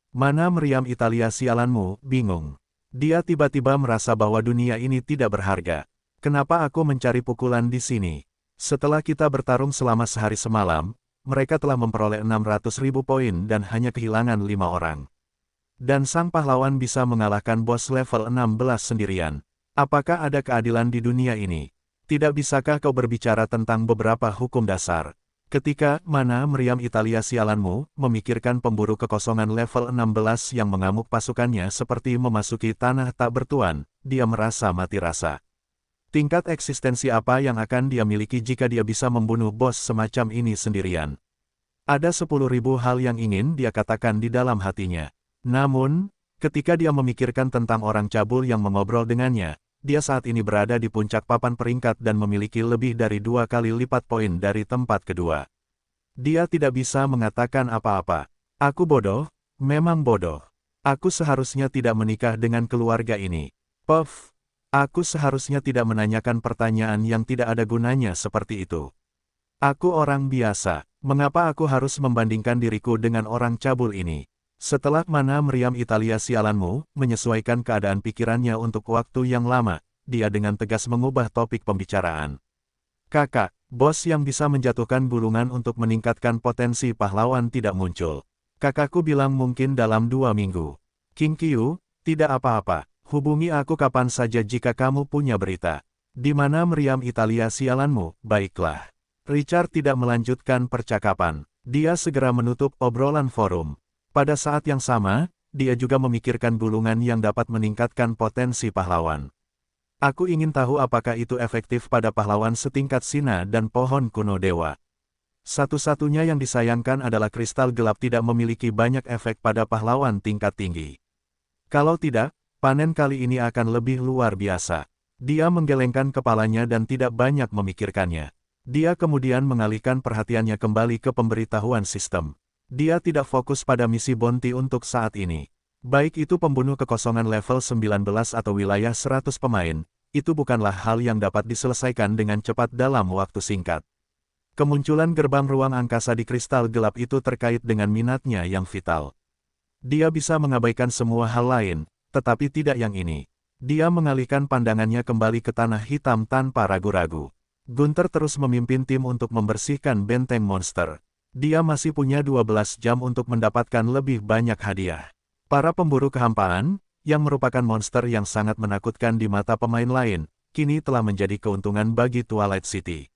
Speaker 1: Mana meriam Italia sialanmu, bingung. Dia tiba-tiba merasa bahwa dunia ini tidak berharga. Kenapa aku mencari pukulan di sini? Setelah kita bertarung selama sehari semalam, mereka telah memperoleh 600.000 poin dan hanya kehilangan 5 orang. Dan sang pahlawan bisa mengalahkan bos level 16 sendirian. Apakah ada keadilan di dunia ini? Tidak bisakah kau berbicara tentang beberapa hukum dasar? Ketika mana meriam Italia sialanmu, memikirkan pemburu kekosongan level 16 yang mengamuk pasukannya seperti memasuki tanah tak bertuan, dia merasa mati rasa. Tingkat eksistensi apa yang akan dia miliki jika dia bisa membunuh bos semacam ini sendirian? Ada 10.000 hal yang ingin dia katakan di dalam hatinya. Namun, ketika dia memikirkan tentang orang cabul yang mengobrol dengannya, dia saat ini berada di puncak papan peringkat dan memiliki lebih dari 2 kali lipat poin dari tempat kedua. Dia tidak bisa mengatakan apa-apa. Aku bodoh, memang bodoh. Aku seharusnya tidak menikah dengan keluarga ini. Puff. Aku seharusnya tidak menanyakan pertanyaan yang tidak ada gunanya seperti itu. Aku orang biasa, mengapa aku harus membandingkan diriku dengan orang cabul ini? Setelah mana meriam Italia sialanmu, menyesuaikan keadaan pikirannya untuk waktu yang lama, dia dengan tegas mengubah topik pembicaraan. Kakak, bos yang bisa menjatuhkan gulungan untuk meningkatkan potensi pahlawan tidak muncul. Kakakku bilang mungkin dalam 2 minggu. King Qiu, tidak apa-apa. Hubungi aku kapan saja jika kamu punya berita. Di mana meriam Italia sialanmu, baiklah. Richard tidak melanjutkan percakapan. Dia segera menutup obrolan forum. Pada saat yang sama, dia juga memikirkan gulungan yang dapat meningkatkan potensi pahlawan. Aku ingin tahu apakah itu efektif pada pahlawan setingkat Sina dan pohon kuno dewa. Satu-satunya yang disayangkan adalah kristal gelap tidak memiliki banyak efek pada pahlawan tingkat tinggi. Kalau tidak, panen kali ini akan lebih luar biasa. Dia menggelengkan kepalanya dan tidak banyak memikirkannya. Dia kemudian mengalihkan perhatiannya kembali ke pemberitahuan sistem. Dia tidak fokus pada misi bounty untuk saat ini. Baik itu pembunuh kekosongan level 19 atau wilayah 100 pemain, itu bukanlah hal yang dapat diselesaikan dengan cepat dalam waktu singkat. Kemunculan gerbang ruang angkasa di kristal gelap itu terkait dengan minatnya yang vital. Dia bisa mengabaikan semua hal lain, tetapi tidak yang ini. Dia mengalihkan pandangannya kembali ke tanah hitam tanpa ragu-ragu. Gunther terus memimpin tim untuk membersihkan benteng monster. Dia masih punya 12 jam untuk mendapatkan lebih banyak hadiah. Para pemburu kehampaan, yang merupakan monster yang sangat menakutkan di mata pemain lain, kini telah menjadi keuntungan bagi Twilight City.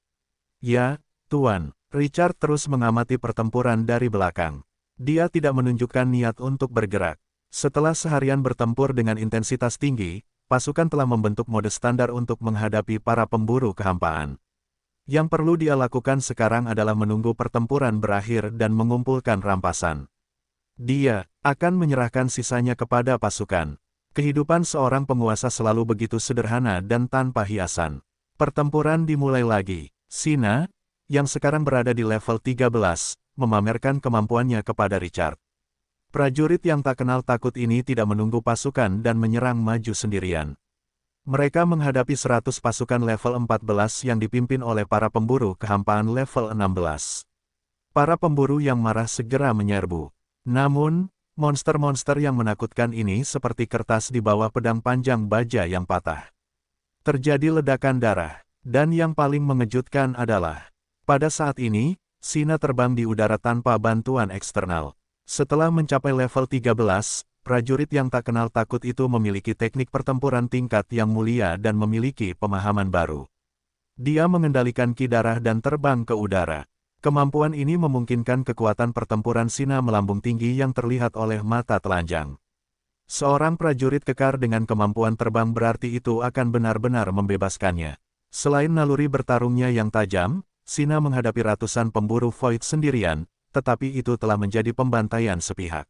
Speaker 1: Ya, Tuan, Richard terus mengamati pertempuran dari belakang. Dia tidak menunjukkan niat untuk bergerak. Setelah seharian bertempur dengan intensitas tinggi, pasukan telah membentuk mode standar untuk menghadapi para pemburu kehampaan. Yang perlu dia lakukan sekarang adalah menunggu pertempuran berakhir dan mengumpulkan rampasan. Dia akan menyerahkan sisanya kepada pasukan. Kehidupan seorang penguasa selalu begitu sederhana dan tanpa hiasan. Pertempuran dimulai lagi. Sina, yang sekarang berada di level 13, memamerkan kemampuannya kepada Richard. Prajurit yang tak kenal takut ini tidak menunggu pasukan dan menyerang maju sendirian. Mereka menghadapi 100 pasukan level 14 yang dipimpin oleh para pemburu kehampaan level 16. Para pemburu yang marah segera menyerbu. Namun, monster-monster yang menakutkan ini seperti kertas di bawah pedang panjang baja yang patah. Terjadi ledakan darah, dan yang paling mengejutkan adalah, pada saat ini, Sina terbang di udara tanpa bantuan eksternal. Setelah mencapai level 13, prajurit yang tak kenal takut itu memiliki teknik pertempuran tingkat yang mulia dan memiliki pemahaman baru. Dia mengendalikan ki darah dan terbang ke udara. Kemampuan ini memungkinkan kekuatan pertempuran Sina melambung tinggi yang terlihat oleh mata telanjang. Seorang prajurit kekar dengan kemampuan terbang berarti itu akan benar-benar membebaskannya. Selain naluri bertarungnya yang tajam, Sina menghadapi ratusan pemburu Void sendirian, tetapi itu telah menjadi pembantaian sepihak.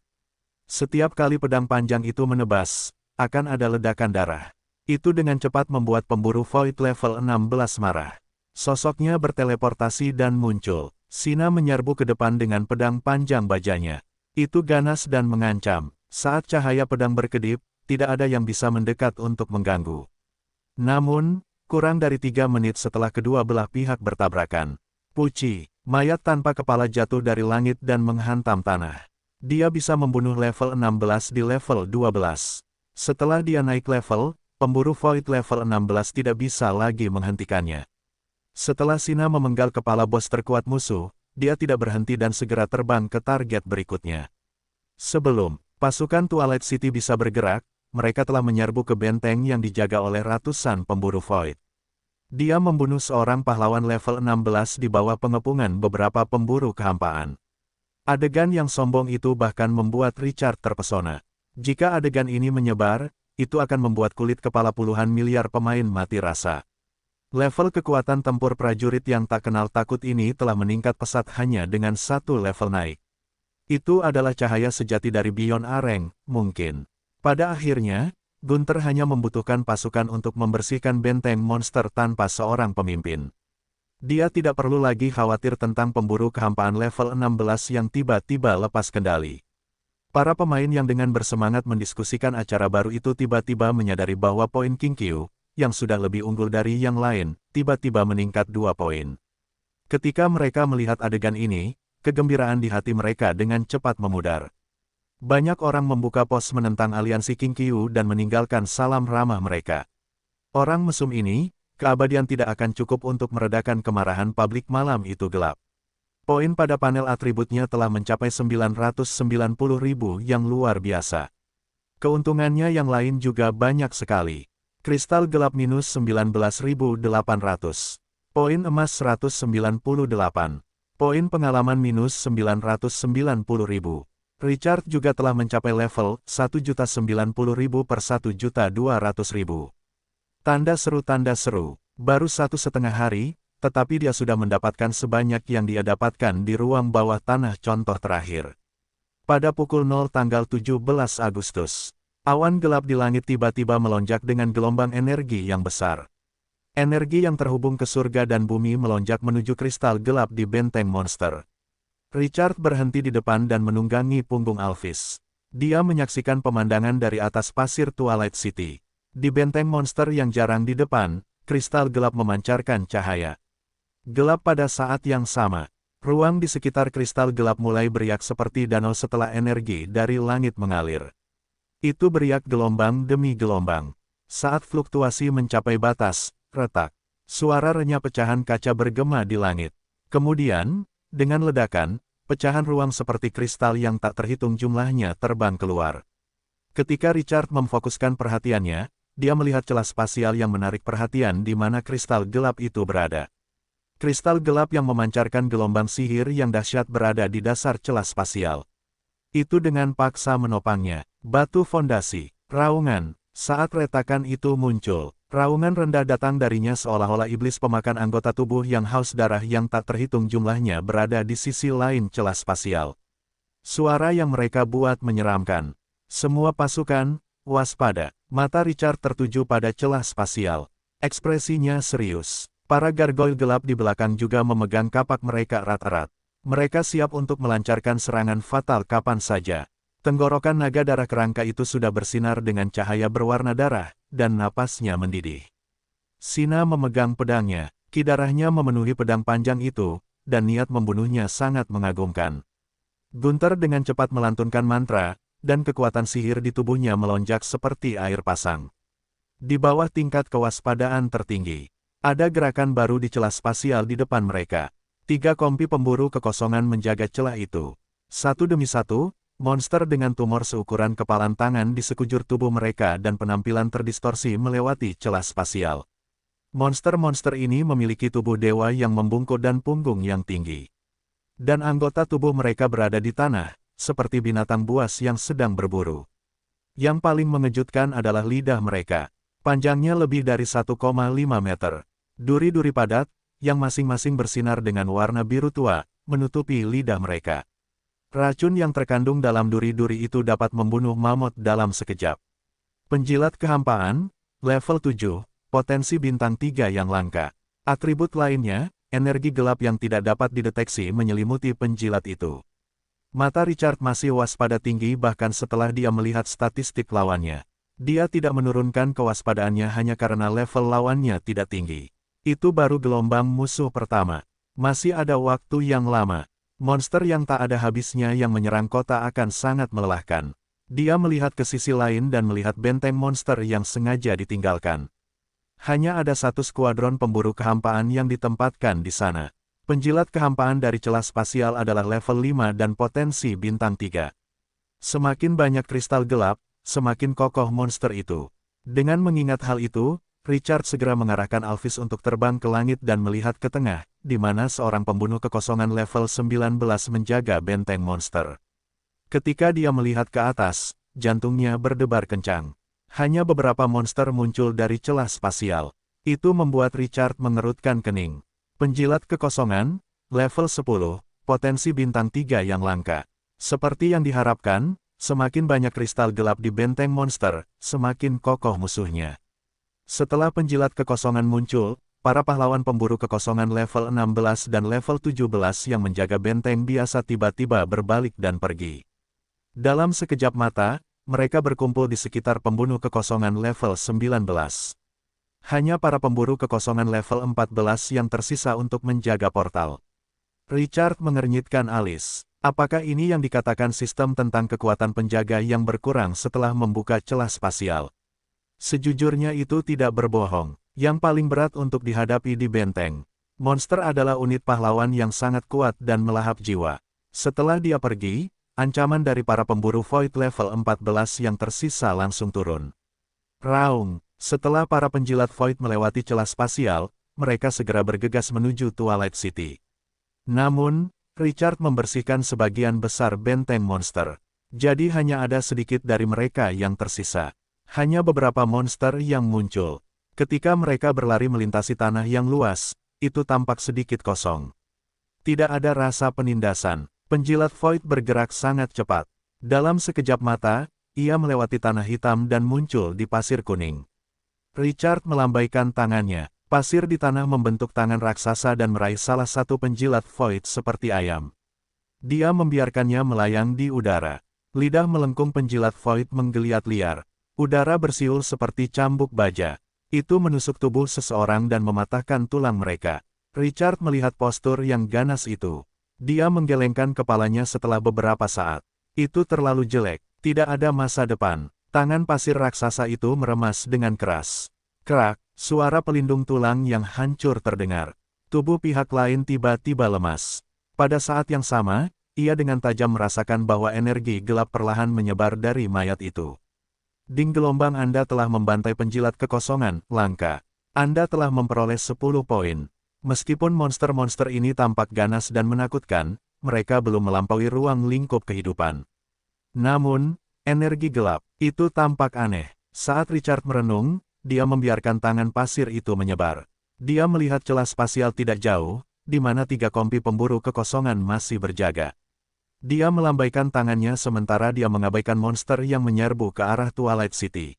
Speaker 1: Setiap kali pedang panjang itu menebas, akan ada ledakan darah. Itu dengan cepat membuat pemburu Void level 16 marah. Sosoknya berteleportasi dan muncul. Sina menyerbu ke depan dengan pedang panjang bajanya. Itu ganas dan mengancam. Saat cahaya pedang berkedip, tidak ada yang bisa mendekat untuk mengganggu. Namun, kurang dari 3 menit setelah kedua belah pihak bertabrakan, Puci, mayat tanpa kepala jatuh dari langit dan menghantam tanah. Dia bisa membunuh level 16 di level 12. Setelah dia naik level, pemburu Void level 16 tidak bisa lagi menghentikannya. Setelah Sina memenggal kepala bos terkuat musuh, dia tidak berhenti dan segera terbang ke target berikutnya. Sebelum pasukan Twilight City bisa bergerak, mereka telah menyerbu ke benteng yang dijaga oleh ratusan pemburu Void. Dia membunuh seorang pahlawan level 16 di bawah pengepungan beberapa pemburu kehampaan. Adegan yang sombong itu bahkan membuat Richard terpesona. Jika adegan ini menyebar, itu akan membuat kulit kepala puluhan miliar pemain mati rasa. Level kekuatan tempur prajurit yang tak kenal takut ini telah meningkat pesat hanya dengan 1 level naik. Itu adalah cahaya sejati dari Beyond Areng, mungkin. Pada akhirnya, Gunther hanya membutuhkan pasukan untuk membersihkan benteng monster tanpa seorang pemimpin. Dia tidak perlu lagi khawatir tentang pemburu kehampaan level 16 yang tiba-tiba lepas kendali. Para pemain yang dengan bersemangat mendiskusikan acara baru itu tiba-tiba menyadari bahwa poin King Qiu, yang sudah lebih unggul dari yang lain, tiba-tiba meningkat 2 poin. Ketika mereka melihat adegan ini, kegembiraan di hati mereka dengan cepat memudar. Banyak orang membuka pos menentang aliansi King Qiu dan meninggalkan salam ramah mereka. Orang mesum ini, keabadian tidak akan cukup untuk meredakan kemarahan publik malam itu gelap. Poin pada panel atributnya telah mencapai 990.000 yang luar biasa. Keuntungannya yang lain juga banyak sekali. Kristal gelap minus 19.800. Poin emas 198. Poin pengalaman minus 990.000. Richard juga telah mencapai level 1.090.000 per 1.200.000. Tanda seru, baru 1,5 hari, tetapi dia sudah mendapatkan sebanyak yang dia dapatkan di ruang bawah tanah contoh terakhir. Pada pukul 0 tanggal 17 Agustus, awan gelap di langit tiba-tiba melonjak dengan gelombang energi yang besar. Energi yang terhubung ke surga dan bumi melonjak menuju kristal gelap di benteng monster. Richard berhenti di depan dan menunggangi punggung Alphys. Dia menyaksikan pemandangan dari atas pasir Twilight City. Di benteng monster yang jarang di depan, kristal gelap memancarkan cahaya. Gelap pada saat yang sama. Ruang di sekitar kristal gelap mulai beriak seperti danau setelah energi dari langit mengalir. Itu beriak gelombang demi gelombang. Saat fluktuasi mencapai batas, retak. Suara renyah pecahan kaca bergema di langit. Kemudian, dengan ledakan, pecahan ruang seperti kristal yang tak terhitung jumlahnya terbang keluar. Ketika Richard memfokuskan perhatiannya, dia melihat celah spasial yang menarik perhatian di mana kristal gelap itu berada. Kristal gelap yang memancarkan gelombang sihir yang dahsyat berada di dasar celah spasial. Itu dengan paksa menopangnya. Batu fondasi. Raungan. Saat retakan itu muncul, raungan rendah datang darinya seolah-olah iblis pemakan anggota tubuh yang haus darah yang tak terhitung jumlahnya berada di sisi lain celah spasial. Suara yang mereka buat menyeramkan. Semua pasukan, waspada. Mata Richard tertuju pada celah spasial. Ekspresinya serius. Para gargoyle gelap di belakang juga memegang kapak mereka erat-erat. Mereka siap untuk melancarkan serangan fatal kapan saja. Tenggorokan naga darah kerangka itu sudah bersinar dengan cahaya berwarna darah, dan napasnya mendidih. Sina memegang pedangnya, kidarahnya memenuhi pedang panjang itu, dan niat membunuhnya sangat mengagumkan. Gunther dengan cepat melantunkan mantra, dan kekuatan sihir di tubuhnya melonjak seperti air pasang. Di bawah tingkat kewaspadaan tertinggi, ada gerakan baru di celah spasial di depan mereka. 3 kompi pemburu kekosongan menjaga celah itu. Satu demi satu, monster dengan tumor seukuran kepalan tangan di sekujur tubuh mereka dan penampilan terdistorsi melewati celah spasial. Monster-monster ini memiliki tubuh dewa yang membungkuk dan punggung yang tinggi. Dan anggota tubuh mereka berada di tanah, seperti binatang buas yang sedang berburu. Yang paling mengejutkan adalah lidah mereka. Panjangnya lebih dari 1,5 meter. Duri-duri padat, yang masing-masing bersinar dengan warna biru tua, menutupi lidah mereka. Racun yang terkandung dalam duri-duri itu dapat membunuh mamut dalam sekejap. Penjilat kehampaan, level 7, potensi bintang 3 yang langka. Atribut lainnya, energi gelap yang tidak dapat dideteksi menyelimuti penjilat itu. Mata Richard masih waspada tinggi bahkan setelah dia melihat statistik lawannya. Dia tidak menurunkan kewaspadaannya hanya karena level lawannya tidak tinggi. Itu baru gelombang musuh pertama. Masih ada waktu yang lama. Monster yang tak ada habisnya yang menyerang kota akan sangat melelahkan. Dia melihat ke sisi lain dan melihat benteng monster yang sengaja ditinggalkan. Hanya ada satu skuadron pemburu kehampaan yang ditempatkan di sana. Penjilat kehampaan dari celah spasial adalah level 5 dan potensi bintang 3. Semakin banyak kristal gelap, semakin kokoh monster itu. Dengan mengingat hal itu, Richard segera mengarahkan Alvis untuk terbang ke langit dan melihat ke tengah, di mana seorang pembunuh kekosongan level 19 menjaga benteng monster. Ketika dia melihat ke atas, jantungnya berdebar kencang. Hanya beberapa monster muncul dari celah spasial. Itu membuat Richard mengerutkan kening. Penjilat kekosongan, level 10, potensi bintang 3 yang langka. Seperti yang diharapkan, semakin banyak kristal gelap di benteng monster, semakin kokoh musuhnya. Setelah penjilat kekosongan muncul, para pahlawan pemburu kekosongan level 16 dan level 17 yang menjaga benteng biasa tiba-tiba berbalik dan pergi. Dalam sekejap mata, mereka berkumpul di sekitar pembunuh kekosongan level 19. Hanya para pemburu kekosongan level 14 yang tersisa untuk menjaga portal. Richard mengernyitkan alis. Apakah ini yang dikatakan sistem tentang kekuatan penjaga yang berkurang setelah membuka celah spasial? Sejujurnya itu tidak berbohong. Yang paling berat untuk dihadapi di benteng monster adalah unit pahlawan yang sangat kuat dan melahap jiwa. Setelah dia pergi, ancaman dari para pemburu Void level 14 yang tersisa langsung turun. Raung. Setelah para penjilat Void melewati celah spasial, mereka segera bergegas menuju Twilight City. Namun, Richard membersihkan sebagian besar benteng monster. Jadi hanya ada sedikit dari mereka yang tersisa. Hanya beberapa monster yang muncul. Ketika mereka berlari melintasi tanah yang luas, itu tampak sedikit kosong. Tidak ada rasa penindasan. Penjilat Void bergerak sangat cepat. Dalam sekejap mata, ia melewati tanah hitam dan muncul di pasir kuning. Richard melambaikan tangannya. Pasir di tanah membentuk tangan raksasa dan meraih salah satu penjilat Void seperti ayam. Dia membiarkannya melayang di udara. Lidah melengkung penjilat Void menggeliat liar. Udara bersiul seperti cambuk baja. Itu menusuk tubuh seseorang dan mematahkan tulang mereka. Richard melihat postur yang ganas itu. Dia menggelengkan kepalanya setelah beberapa saat. Itu terlalu jelek. Tidak ada masa depan. Tangan pasir raksasa itu meremas dengan keras. Krak. Suara pelindung tulang yang hancur terdengar. Tubuh pihak lain tiba-tiba lemas. Pada saat yang sama, ia dengan tajam merasakan bahwa energi gelap perlahan menyebar dari mayat itu. Ding gelombang Anda telah membantai penjilat kekosongan, langka. Anda telah memperoleh 10 poin. Meskipun monster-monster ini tampak ganas dan menakutkan, mereka belum melampaui ruang lingkup kehidupan. Namun, energi gelap itu tampak aneh. Saat Richard merenung, dia membiarkan tangan pasir itu menyebar. Dia melihat celah spasial tidak jauh, di mana 3 kompi pemburu kekosongan masih berjaga. Dia melambaikan tangannya sementara dia mengabaikan monster yang menyerbu ke arah Twilight City.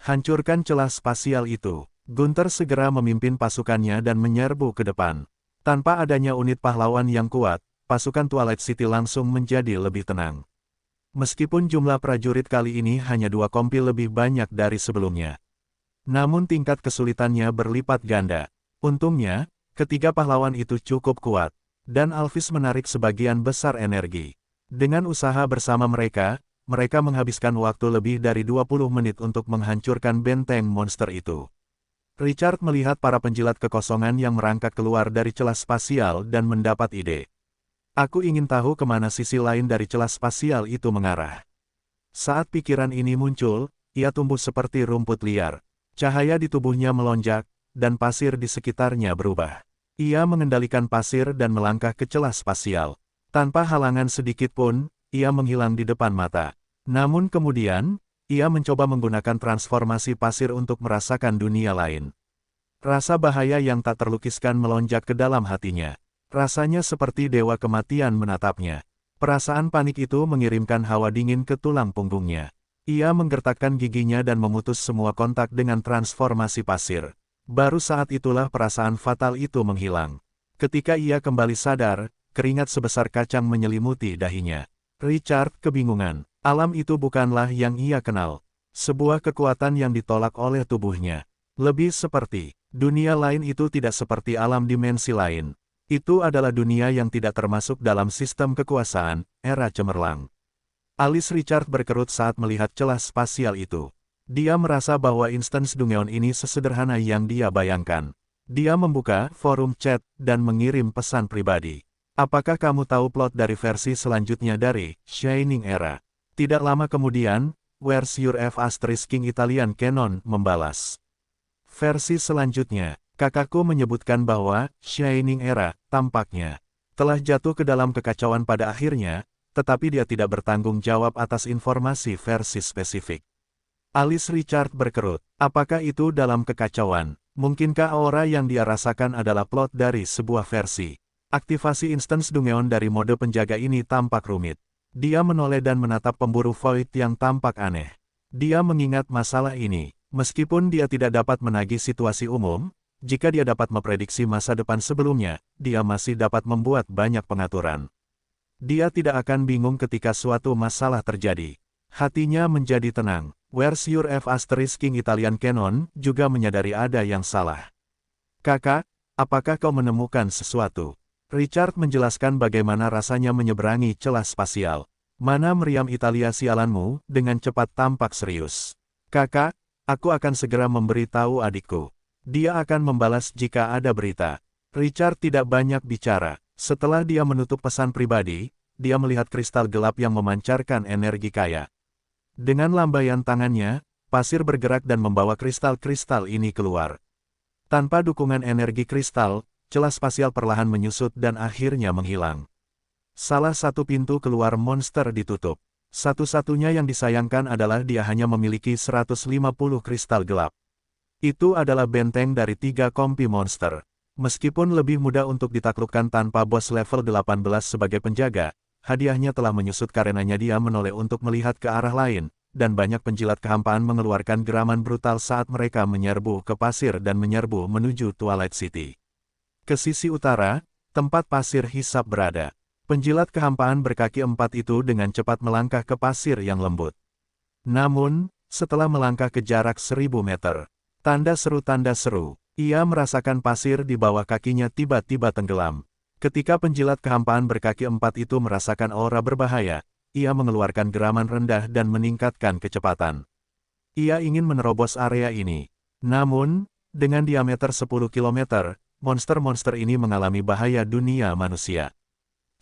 Speaker 1: Hancurkan celah spasial itu. Gunther segera memimpin pasukannya dan menyerbu ke depan. Tanpa adanya unit pahlawan yang kuat, pasukan Twilight City langsung menjadi lebih tenang. Meskipun jumlah prajurit kali ini hanya 2 kompi lebih banyak dari sebelumnya. Namun tingkat kesulitannya berlipat ganda. Untungnya, ketiga pahlawan itu cukup kuat, dan Alphys menarik sebagian besar energi. Dengan usaha bersama mereka menghabiskan waktu lebih dari 20 menit untuk menghancurkan benteng monster itu. Richard melihat para penjilat kekosongan yang merangkak keluar dari celah spasial dan mendapat ide. Aku ingin tahu kemana sisi lain dari celah spasial itu mengarah. Saat pikiran ini muncul, ia tumbuh seperti rumput liar. Cahaya di tubuhnya melonjak, dan pasir di sekitarnya berubah. Ia mengendalikan pasir dan melangkah ke celah spasial. Tanpa halangan sedikit pun, ia menghilang di depan mata. Namun kemudian, ia mencoba menggunakan transformasi pasir untuk merasakan dunia lain. Rasa bahaya yang tak terlukiskan melonjak ke dalam hatinya. Rasanya seperti dewa kematian menatapnya. Perasaan panik itu mengirimkan hawa dingin ke tulang punggungnya. Ia menggertakkan giginya dan memutus semua kontak dengan transformasi pasir. Baru saat itulah perasaan fatal itu menghilang. Ketika ia kembali sadar, keringat sebesar kacang menyelimuti dahinya. Richard kebingungan. Alam itu bukanlah yang ia kenal. Sebuah kekuatan yang ditolak oleh tubuhnya. Lebih seperti, dunia lain itu tidak seperti alam dimensi lain. Itu adalah dunia yang tidak termasuk dalam sistem kekuasaan, era cemerlang. Alis Richard berkerut saat melihat celah spasial itu. Dia merasa bahwa instance Dungeon ini sesederhana yang dia bayangkan. Dia membuka forum chat dan mengirim pesan pribadi. Apakah kamu tahu plot dari versi selanjutnya dari Shining Era? Tidak lama kemudian, Where's Your F*** King Italian Canon membalas. Versi selanjutnya, kakakku menyebutkan bahwa Shining Era, tampaknya, telah jatuh ke dalam kekacauan pada akhirnya, tetapi dia tidak bertanggung jawab atas informasi versi spesifik. Alis Richard berkerut. Apakah itu dalam kekacauan? Mungkinkah aura yang dia rasakan adalah plot dari sebuah versi? Aktivasi instance Dungeon dari mode penjaga ini tampak rumit. Dia menoleh dan menatap pemburu Void yang tampak aneh. Dia mengingat masalah ini. Meskipun dia tidak dapat menagih situasi umum, jika dia dapat memprediksi masa depan sebelumnya, dia masih dapat membuat banyak pengaturan. Dia tidak akan bingung ketika suatu masalah terjadi. Hatinya menjadi tenang. Where's Your F*** King Italian Canon juga menyadari ada yang salah. Kakak, apakah kau menemukan sesuatu? Richard menjelaskan bagaimana rasanya menyeberangi celah spasial. Mana meriam Italia sialanmu, dengan cepat tampak serius. Kakak, aku akan segera memberitahu adikku. Dia akan membalas jika ada berita. Richard tidak banyak bicara. Setelah dia menutup pesan pribadi, dia melihat kristal gelap yang memancarkan energi kaya. Dengan lambaian tangannya, pasir bergerak dan membawa kristal-kristal ini keluar. Tanpa dukungan energi kristal, celah spasial perlahan menyusut dan akhirnya menghilang. Salah satu pintu keluar monster ditutup. Satu-satunya yang disayangkan adalah dia hanya memiliki 150 kristal gelap. Itu adalah benteng dari 3 kompi monster. Meskipun lebih mudah untuk ditaklukkan tanpa bos level 18 sebagai penjaga, hadiahnya telah menyusut karenanya dia menoleh untuk melihat ke arah lain, dan banyak penjilat kehampaan mengeluarkan geraman brutal saat mereka menyerbu ke pasir dan menyerbu menuju Twilight City. Ke sisi utara, tempat pasir hisap berada. Penjilat kehampaan berkaki 4 itu dengan cepat melangkah ke pasir yang lembut. Namun, setelah melangkah ke jarak 1000 meter, tanda seru, ia merasakan pasir di bawah kakinya tiba-tiba tenggelam. Ketika penjilat kehampaan berkaki 4 itu merasakan aura berbahaya, ia mengeluarkan geraman rendah dan meningkatkan kecepatan. Ia ingin menerobos area ini. Namun, dengan diameter 10 km, monster-monster ini mengalami bahaya dunia manusia.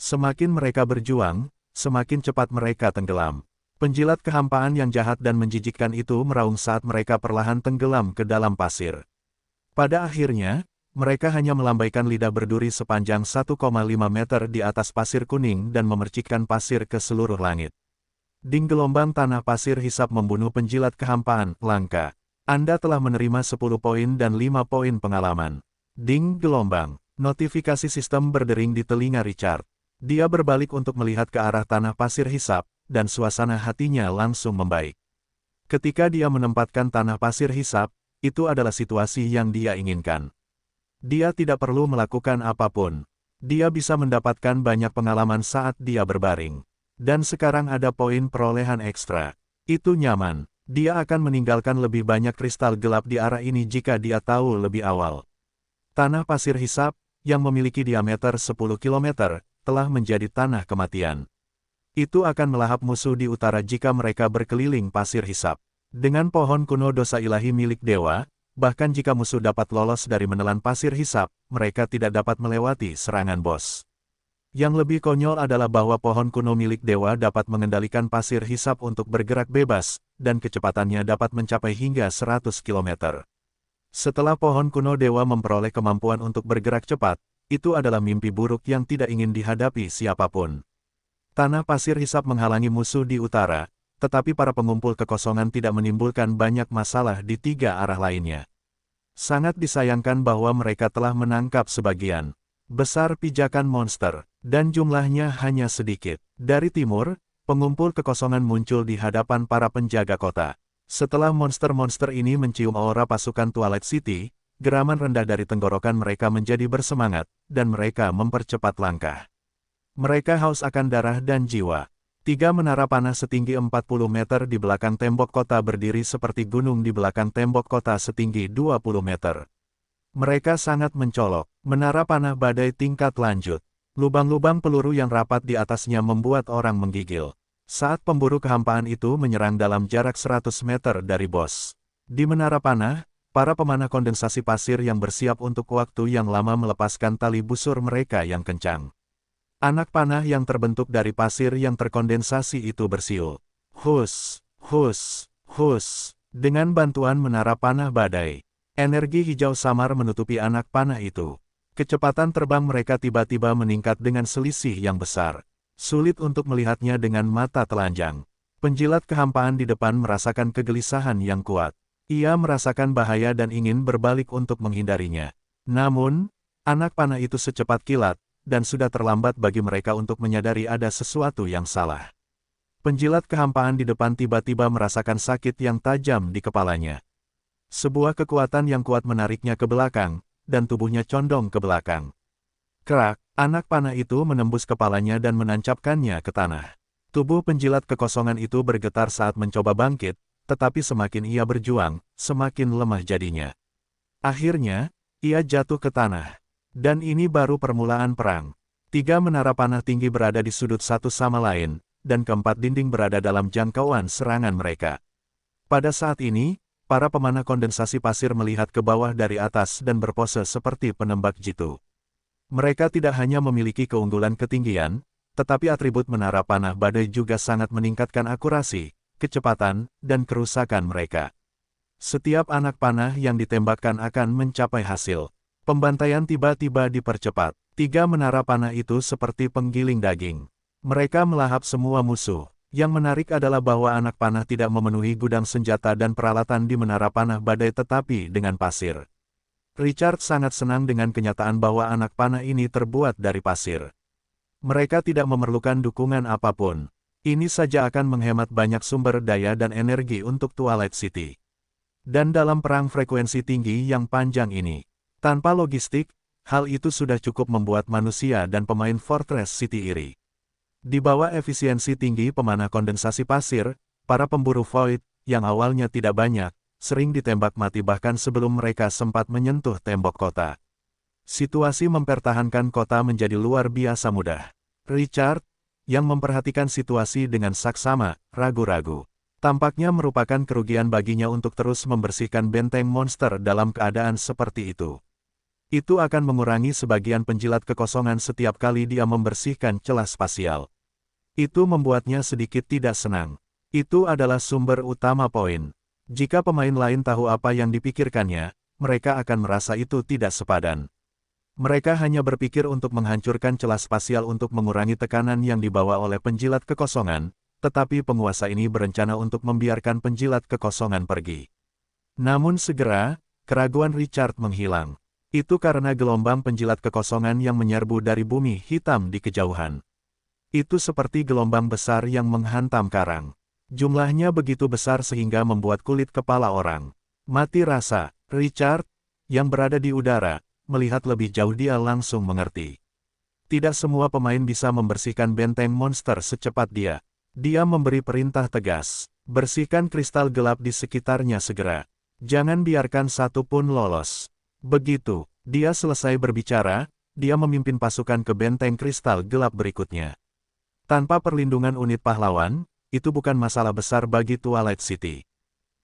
Speaker 1: Semakin mereka berjuang, semakin cepat mereka tenggelam. Penjilat kehampaan yang jahat dan menjijikkan itu meraung saat mereka perlahan tenggelam ke dalam pasir. Pada akhirnya, Mereka hanya melambaikan lidah berduri sepanjang 1,5 meter di atas pasir kuning dan memercikkan pasir ke seluruh langit. Ding gelombang tanah pasir hisap membunuh penjilat kehampaan, langka. Anda telah menerima 10 poin dan 5 poin pengalaman. Ding gelombang. Notifikasi sistem berdering di telinga Richard. Dia berbalik untuk melihat ke arah tanah pasir hisap, dan suasana hatinya langsung membaik. Ketika dia menempatkan tanah pasir hisap, itu adalah situasi yang dia inginkan. Dia tidak perlu melakukan apapun. Dia bisa mendapatkan banyak pengalaman saat dia berbaring. Dan sekarang ada poin perolehan ekstra. Itu nyaman. Dia akan meninggalkan lebih banyak kristal gelap di arah ini jika dia tahu lebih awal. Tanah pasir hisap, yang memiliki diameter 10 km, telah menjadi tanah kematian. Itu akan melahap musuh di utara jika mereka berkeliling pasir hisap. Dengan pohon kuno dosa ilahi milik dewa, bahkan jika musuh dapat lolos dari menelan pasir hisap, mereka tidak dapat melewati serangan bos. Yang lebih konyol adalah bahwa pohon kuno milik dewa dapat mengendalikan pasir hisap untuk bergerak bebas, dan kecepatannya dapat mencapai hingga 100 km. Setelah pohon kuno dewa memperoleh kemampuan untuk bergerak cepat, itu adalah mimpi buruk yang tidak ingin dihadapi siapapun. Tanah pasir hisap menghalangi musuh di utara, tetapi para pengumpul kekosongan tidak menimbulkan banyak masalah di 3 arah lainnya. Sangat disayangkan bahwa mereka telah menangkap sebagian besar pijakan monster, dan jumlahnya hanya sedikit. Dari timur, pengumpul kekosongan muncul di hadapan para penjaga kota. Setelah monster-monster ini mencium aura pasukan Twilight City, geraman rendah dari tenggorokan mereka menjadi bersemangat, dan mereka mempercepat langkah. Mereka haus akan darah dan jiwa. 3 menara panah setinggi 40 meter di belakang tembok kota berdiri seperti gunung di belakang tembok kota setinggi 20 meter. Mereka sangat mencolok. Menara panah badai tingkat lanjut. Lubang-lubang peluru yang rapat di atasnya membuat orang menggigil. Saat pemburu kehampaan itu menyerang dalam jarak 100 meter dari bos. Di menara panah, para pemanah kondensasi pasir yang bersiap untuk waktu yang lama melepaskan tali busur mereka yang kencang. Anak panah yang terbentuk dari pasir yang terkondensasi itu bersiul. Hus, hus, hus. Dengan bantuan menara panah badai, energi hijau samar menutupi anak panah itu. Kecepatan terbang mereka tiba-tiba meningkat dengan selisih yang besar. Sulit untuk melihatnya dengan mata telanjang. Penjilat kehampaan di depan merasakan kegelisahan yang kuat. Ia merasakan bahaya dan ingin berbalik untuk menghindarinya. Namun, anak panah itu secepat kilat, dan sudah terlambat bagi mereka untuk menyadari ada sesuatu yang salah. Penjilat kehampaan di depan tiba-tiba merasakan sakit yang tajam di kepalanya. Sebuah kekuatan yang kuat menariknya ke belakang, dan tubuhnya condong ke belakang. Krak, anak panah itu menembus kepalanya dan menancapkannya ke tanah. Tubuh penjilat kekosongan itu bergetar saat mencoba bangkit, tetapi semakin ia berjuang, semakin lemah jadinya. Akhirnya, ia jatuh ke tanah. Dan ini baru permulaan perang. 3 menara panah tinggi berada di sudut satu sama lain, dan keempat dinding berada dalam jangkauan serangan mereka. Pada saat ini, para pemanah kondensasi pasir melihat ke bawah dari atas dan berpose seperti penembak jitu. Mereka tidak hanya memiliki keunggulan ketinggian, tetapi atribut menara panah badai juga sangat meningkatkan akurasi, kecepatan, dan kerusakan mereka. Setiap anak panah yang ditembakkan akan mencapai hasil. Pembantaian tiba-tiba dipercepat. 3 menara panah itu seperti penggiling daging. Mereka melahap semua musuh. Yang menarik adalah bahwa anak panah tidak memenuhi gudang senjata dan peralatan di menara panah badai tetapi dengan pasir. Richard sangat senang dengan kenyataan bahwa anak panah ini terbuat dari pasir. Mereka tidak memerlukan dukungan apapun. Ini saja akan menghemat banyak sumber daya dan energi untuk Twilight City. Dan dalam perang frekuensi tinggi yang panjang ini, tanpa logistik, hal itu sudah cukup membuat manusia dan pemain Fortress City iri. Di bawah efisiensi tinggi pemanah kondensasi pasir, para pemburu Void, yang awalnya tidak banyak, sering ditembak mati bahkan sebelum mereka sempat menyentuh tembok kota. Situasi mempertahankan kota menjadi luar biasa mudah. Richard, yang memperhatikan situasi dengan saksama, ragu-ragu. Tampaknya merupakan kerugian baginya untuk terus membersihkan benteng monster dalam keadaan seperti itu. Itu akan mengurangi sebagian penjilat kekosongan setiap kali dia membersihkan celah spasial. Itu membuatnya sedikit tidak senang. Itu adalah sumber utama poin. Jika pemain lain tahu apa yang dipikirkannya, mereka akan merasa itu tidak sepadan. Mereka hanya berpikir untuk menghancurkan celah spasial untuk mengurangi tekanan yang dibawa oleh penjilat kekosongan, tetapi penguasa ini berencana untuk membiarkan penjilat kekosongan pergi. Namun segera, keraguan Richard menghilang. Itu karena gelombang penjilat kekosongan yang menyerbu dari bumi hitam di kejauhan. Itu seperti gelombang besar yang menghantam karang. Jumlahnya begitu besar sehingga membuat kulit kepala orang mati rasa. Richard, yang berada di udara, melihat lebih jauh dia langsung mengerti. Tidak semua pemain bisa membersihkan benteng monster secepat dia. Dia memberi perintah tegas, bersihkan kristal gelap di sekitarnya segera. Jangan biarkan satu pun lolos. Begitu, dia selesai berbicara, dia memimpin pasukan ke benteng kristal gelap berikutnya. Tanpa perlindungan unit pahlawan, itu bukan masalah besar bagi Twilight City.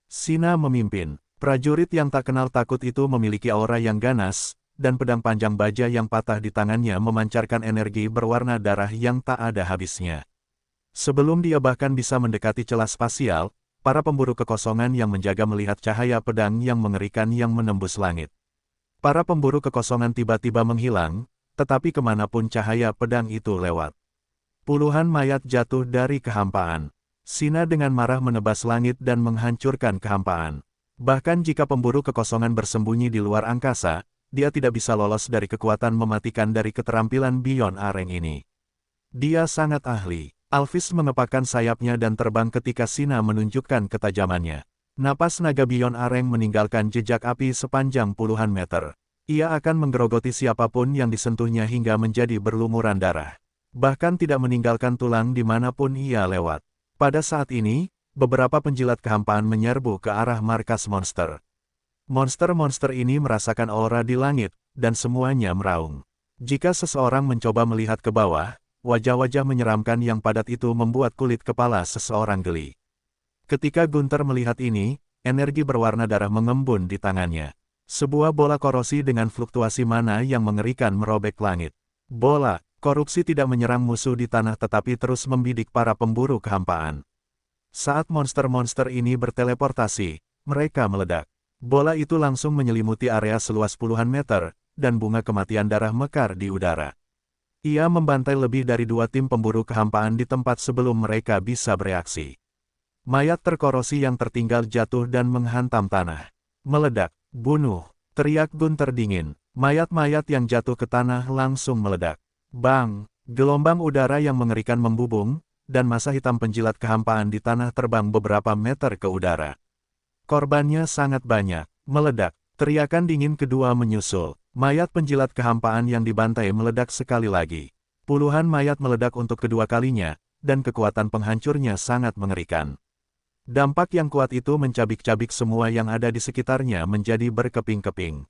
Speaker 1: Sina memimpin. Prajurit yang tak kenal takut itu memiliki aura yang ganas, dan pedang panjang baja yang patah di tangannya memancarkan energi berwarna darah yang tak ada habisnya. Sebelum dia bahkan bisa mendekati celah spasial, para pemburu kekosongan yang menjaga melihat cahaya pedang yang mengerikan yang menembus langit. Para pemburu kekosongan tiba-tiba menghilang, tetapi kemanapun cahaya pedang itu lewat. Puluhan mayat jatuh dari kehampaan. Sina dengan marah menebas langit dan menghancurkan kehampaan. Bahkan jika pemburu kekosongan bersembunyi di luar angkasa, dia tidak bisa lolos dari kekuatan mematikan dari keterampilan Beyond Areng ini. Dia sangat ahli. Alphys mengepakkan sayapnya dan terbang ketika Sina menunjukkan ketajamannya. Napas naga Beyond Areng meninggalkan jejak api sepanjang puluhan meter. Ia akan menggerogoti siapapun yang disentuhnya hingga menjadi berlumuran darah. Bahkan tidak meninggalkan tulang dimanapun ia lewat. Pada saat ini, beberapa penjilat kehampaan menyerbu ke arah markas monster. Monster-monster ini merasakan aura di langit, dan semuanya meraung. Jika seseorang mencoba melihat ke bawah, wajah-wajah menyeramkan yang padat itu membuat kulit kepala seseorang geli. Ketika Gunther melihat ini, energi berwarna darah mengembun di tangannya. Sebuah bola korosi dengan fluktuasi mana yang mengerikan merobek langit. Bola korupsi tidak menyerang musuh di tanah tetapi terus membidik para pemburu kehampaan. Saat monster-monster ini berteleportasi, mereka meledak. Bola itu langsung menyelimuti area seluas puluhan meter, dan bunga kematian darah mekar di udara. Ia membantai lebih dari 2 tim pemburu kehampaan di tempat sebelum mereka bisa bereaksi. Mayat terkorosi yang tertinggal jatuh dan menghantam tanah. Meledak, bunuh, teriak Gunther dingin. Mayat-mayat yang jatuh ke tanah langsung meledak. Bang! Gelombang udara yang mengerikan membubung, dan massa hitam penjilat kehampaan di tanah terbang beberapa meter ke udara. Korbannya sangat banyak. Meledak. Teriakan dingin kedua menyusul. Mayat penjilat kehampaan yang dibantai meledak sekali lagi. Puluhan mayat meledak untuk kedua kalinya, dan kekuatan penghancurnya sangat mengerikan. Dampak yang kuat itu mencabik-cabik semua yang ada di sekitarnya menjadi berkeping-keping.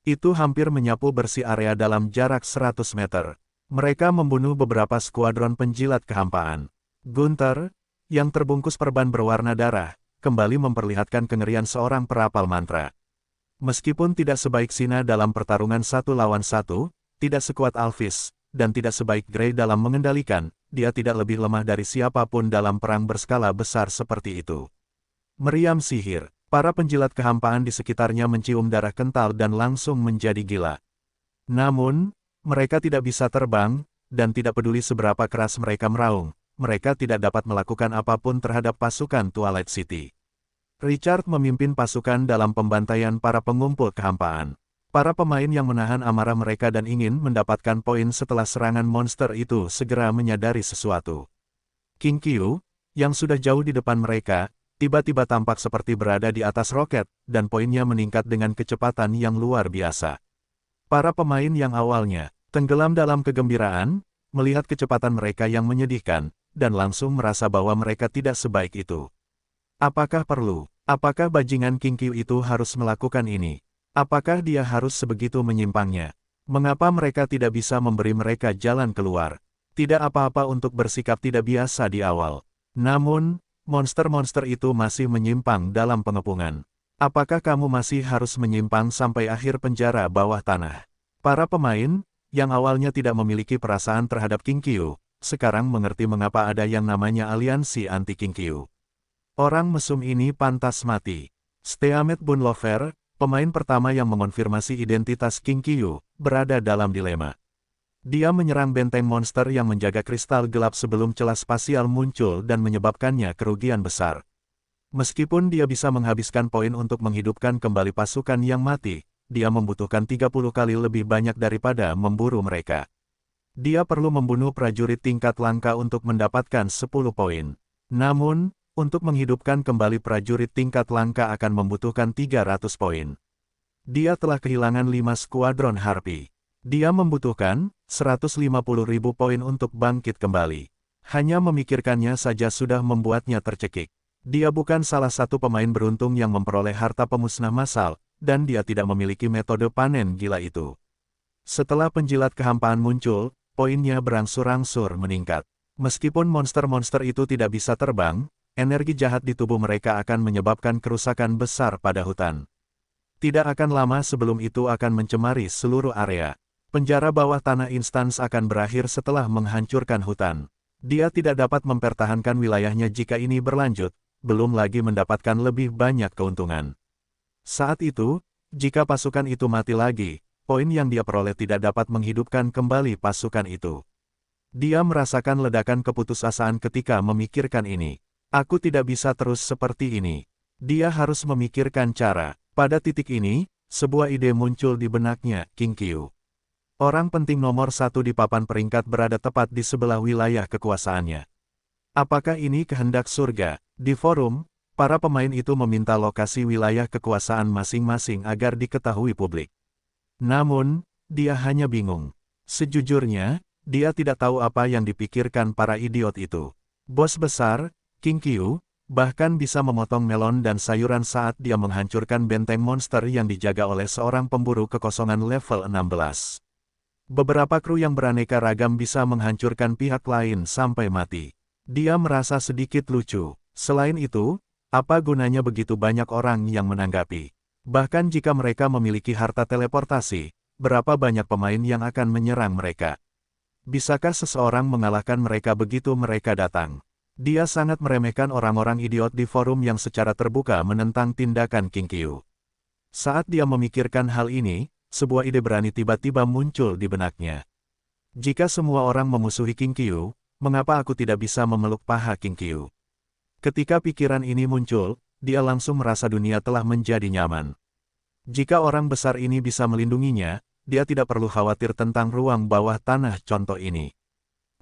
Speaker 1: Itu hampir menyapu bersih area dalam jarak 100 meter. Mereka membunuh beberapa skuadron penjilat kehampaan. Gunther, yang terbungkus perban berwarna darah, kembali memperlihatkan kengerian seorang perapal mantra. Meskipun tidak sebaik Sina dalam pertarungan 1 lawan 1, tidak sekuat Alphys, dan tidak sebaik Grey dalam mengendalikan, dia tidak lebih lemah dari siapapun dalam perang berskala besar seperti itu. Meriam sihir, para penjilat kehampaan di sekitarnya mencium darah kental dan langsung menjadi gila. Namun, mereka tidak bisa terbang, dan tidak peduli seberapa keras mereka meraung, mereka tidak dapat melakukan apapun terhadap pasukan Twilight City. Richard memimpin pasukan dalam pembantaian para pengumpul kehampaan. Para pemain yang menahan amarah mereka dan ingin mendapatkan poin setelah serangan monster itu segera menyadari sesuatu. King Qiu, yang sudah jauh di depan mereka, tiba-tiba tampak seperti berada di atas roket, dan poinnya meningkat dengan kecepatan yang luar biasa. Para pemain yang awalnya tenggelam dalam kegembiraan, melihat kecepatan mereka yang menyedihkan, dan langsung merasa bahwa mereka tidak sebaik itu. Apakah perlu? Apakah bajingan King Qiu itu harus melakukan ini? Apakah dia harus sebegitu menyimpangnya? Mengapa mereka tidak bisa memberi mereka jalan keluar? Tidak apa-apa untuk bersikap tidak biasa di awal. Namun, monster-monster itu masih menyimpang dalam pengepungan. Apakah kamu masih harus menyimpang sampai akhir penjara bawah tanah? Para pemain, yang awalnya tidak memiliki perasaan terhadap King Qiu, sekarang mengerti mengapa ada yang namanya aliansi anti King Qiu. Orang mesum ini pantas mati. Steamed Bunlover, pemain pertama yang mengonfirmasi identitas King Qiyu, berada dalam dilema. Dia menyerang benteng monster yang menjaga kristal gelap sebelum celah spasial muncul dan menyebabkannya kerugian besar. Meskipun dia bisa menghabiskan poin untuk menghidupkan kembali pasukan yang mati, dia membutuhkan 30 kali lebih banyak daripada memburu mereka. Dia perlu membunuh prajurit tingkat langka untuk mendapatkan 10 poin. Namun, untuk menghidupkan kembali prajurit tingkat langka akan membutuhkan 300 poin. Dia telah kehilangan 5 skuadron Harpy. Dia membutuhkan 150.000 poin untuk bangkit kembali. Hanya memikirkannya saja sudah membuatnya tercekik. Dia bukan salah satu pemain beruntung yang memperoleh harta pemusnah massal, dan dia tidak memiliki metode panen gila itu. Setelah penjilat kehampaan muncul, poinnya berangsur-angsur meningkat. Meskipun monster-monster itu tidak bisa terbang, energi jahat di tubuh mereka akan menyebabkan kerusakan besar pada hutan. Tidak akan lama sebelum itu akan mencemari seluruh area. Penjara bawah tanah Instance akan berakhir setelah menghancurkan hutan. Dia tidak dapat mempertahankan wilayahnya jika ini berlanjut, belum lagi mendapatkan lebih banyak keuntungan. Saat itu, jika pasukan itu mati lagi, poin yang dia peroleh tidak dapat menghidupkan kembali pasukan itu. Dia merasakan ledakan keputusasaan ketika memikirkan ini. Aku tidak bisa terus seperti ini. Dia harus memikirkan cara. Pada titik ini, sebuah ide muncul di benaknya, King Qiyu. Orang penting nomor 1 di papan peringkat berada tepat di sebelah wilayah kekuasaannya. Apakah ini kehendak surga? Di forum, para pemain itu meminta lokasi wilayah kekuasaan masing-masing agar diketahui publik. Namun, dia hanya bingung. Sejujurnya, dia tidak tahu apa yang dipikirkan para idiot itu. Bos besar, King Qiyu, bahkan bisa memotong melon dan sayuran saat dia menghancurkan benteng monster yang dijaga oleh seorang pemburu kekosongan level 16. Beberapa kru yang beraneka ragam bisa menghancurkan pihak lain sampai mati. Dia merasa sedikit lucu. Selain itu, apa gunanya begitu banyak orang yang menanggapi? Bahkan jika mereka memiliki harta teleportasi, berapa banyak pemain yang akan menyerang mereka? Bisakah seseorang mengalahkan mereka begitu mereka datang? Dia sangat meremehkan orang-orang idiot di forum yang secara terbuka menentang tindakan King Qiyu. Saat dia memikirkan hal ini, sebuah ide berani tiba-tiba muncul di benaknya. Jika semua orang memusuhi King Qiyu, mengapa aku tidak bisa memeluk paha King Qiyu? Ketika pikiran ini muncul, dia langsung merasa dunia telah menjadi nyaman. Jika orang besar ini bisa melindunginya, dia tidak perlu khawatir tentang ruang bawah tanah contoh ini.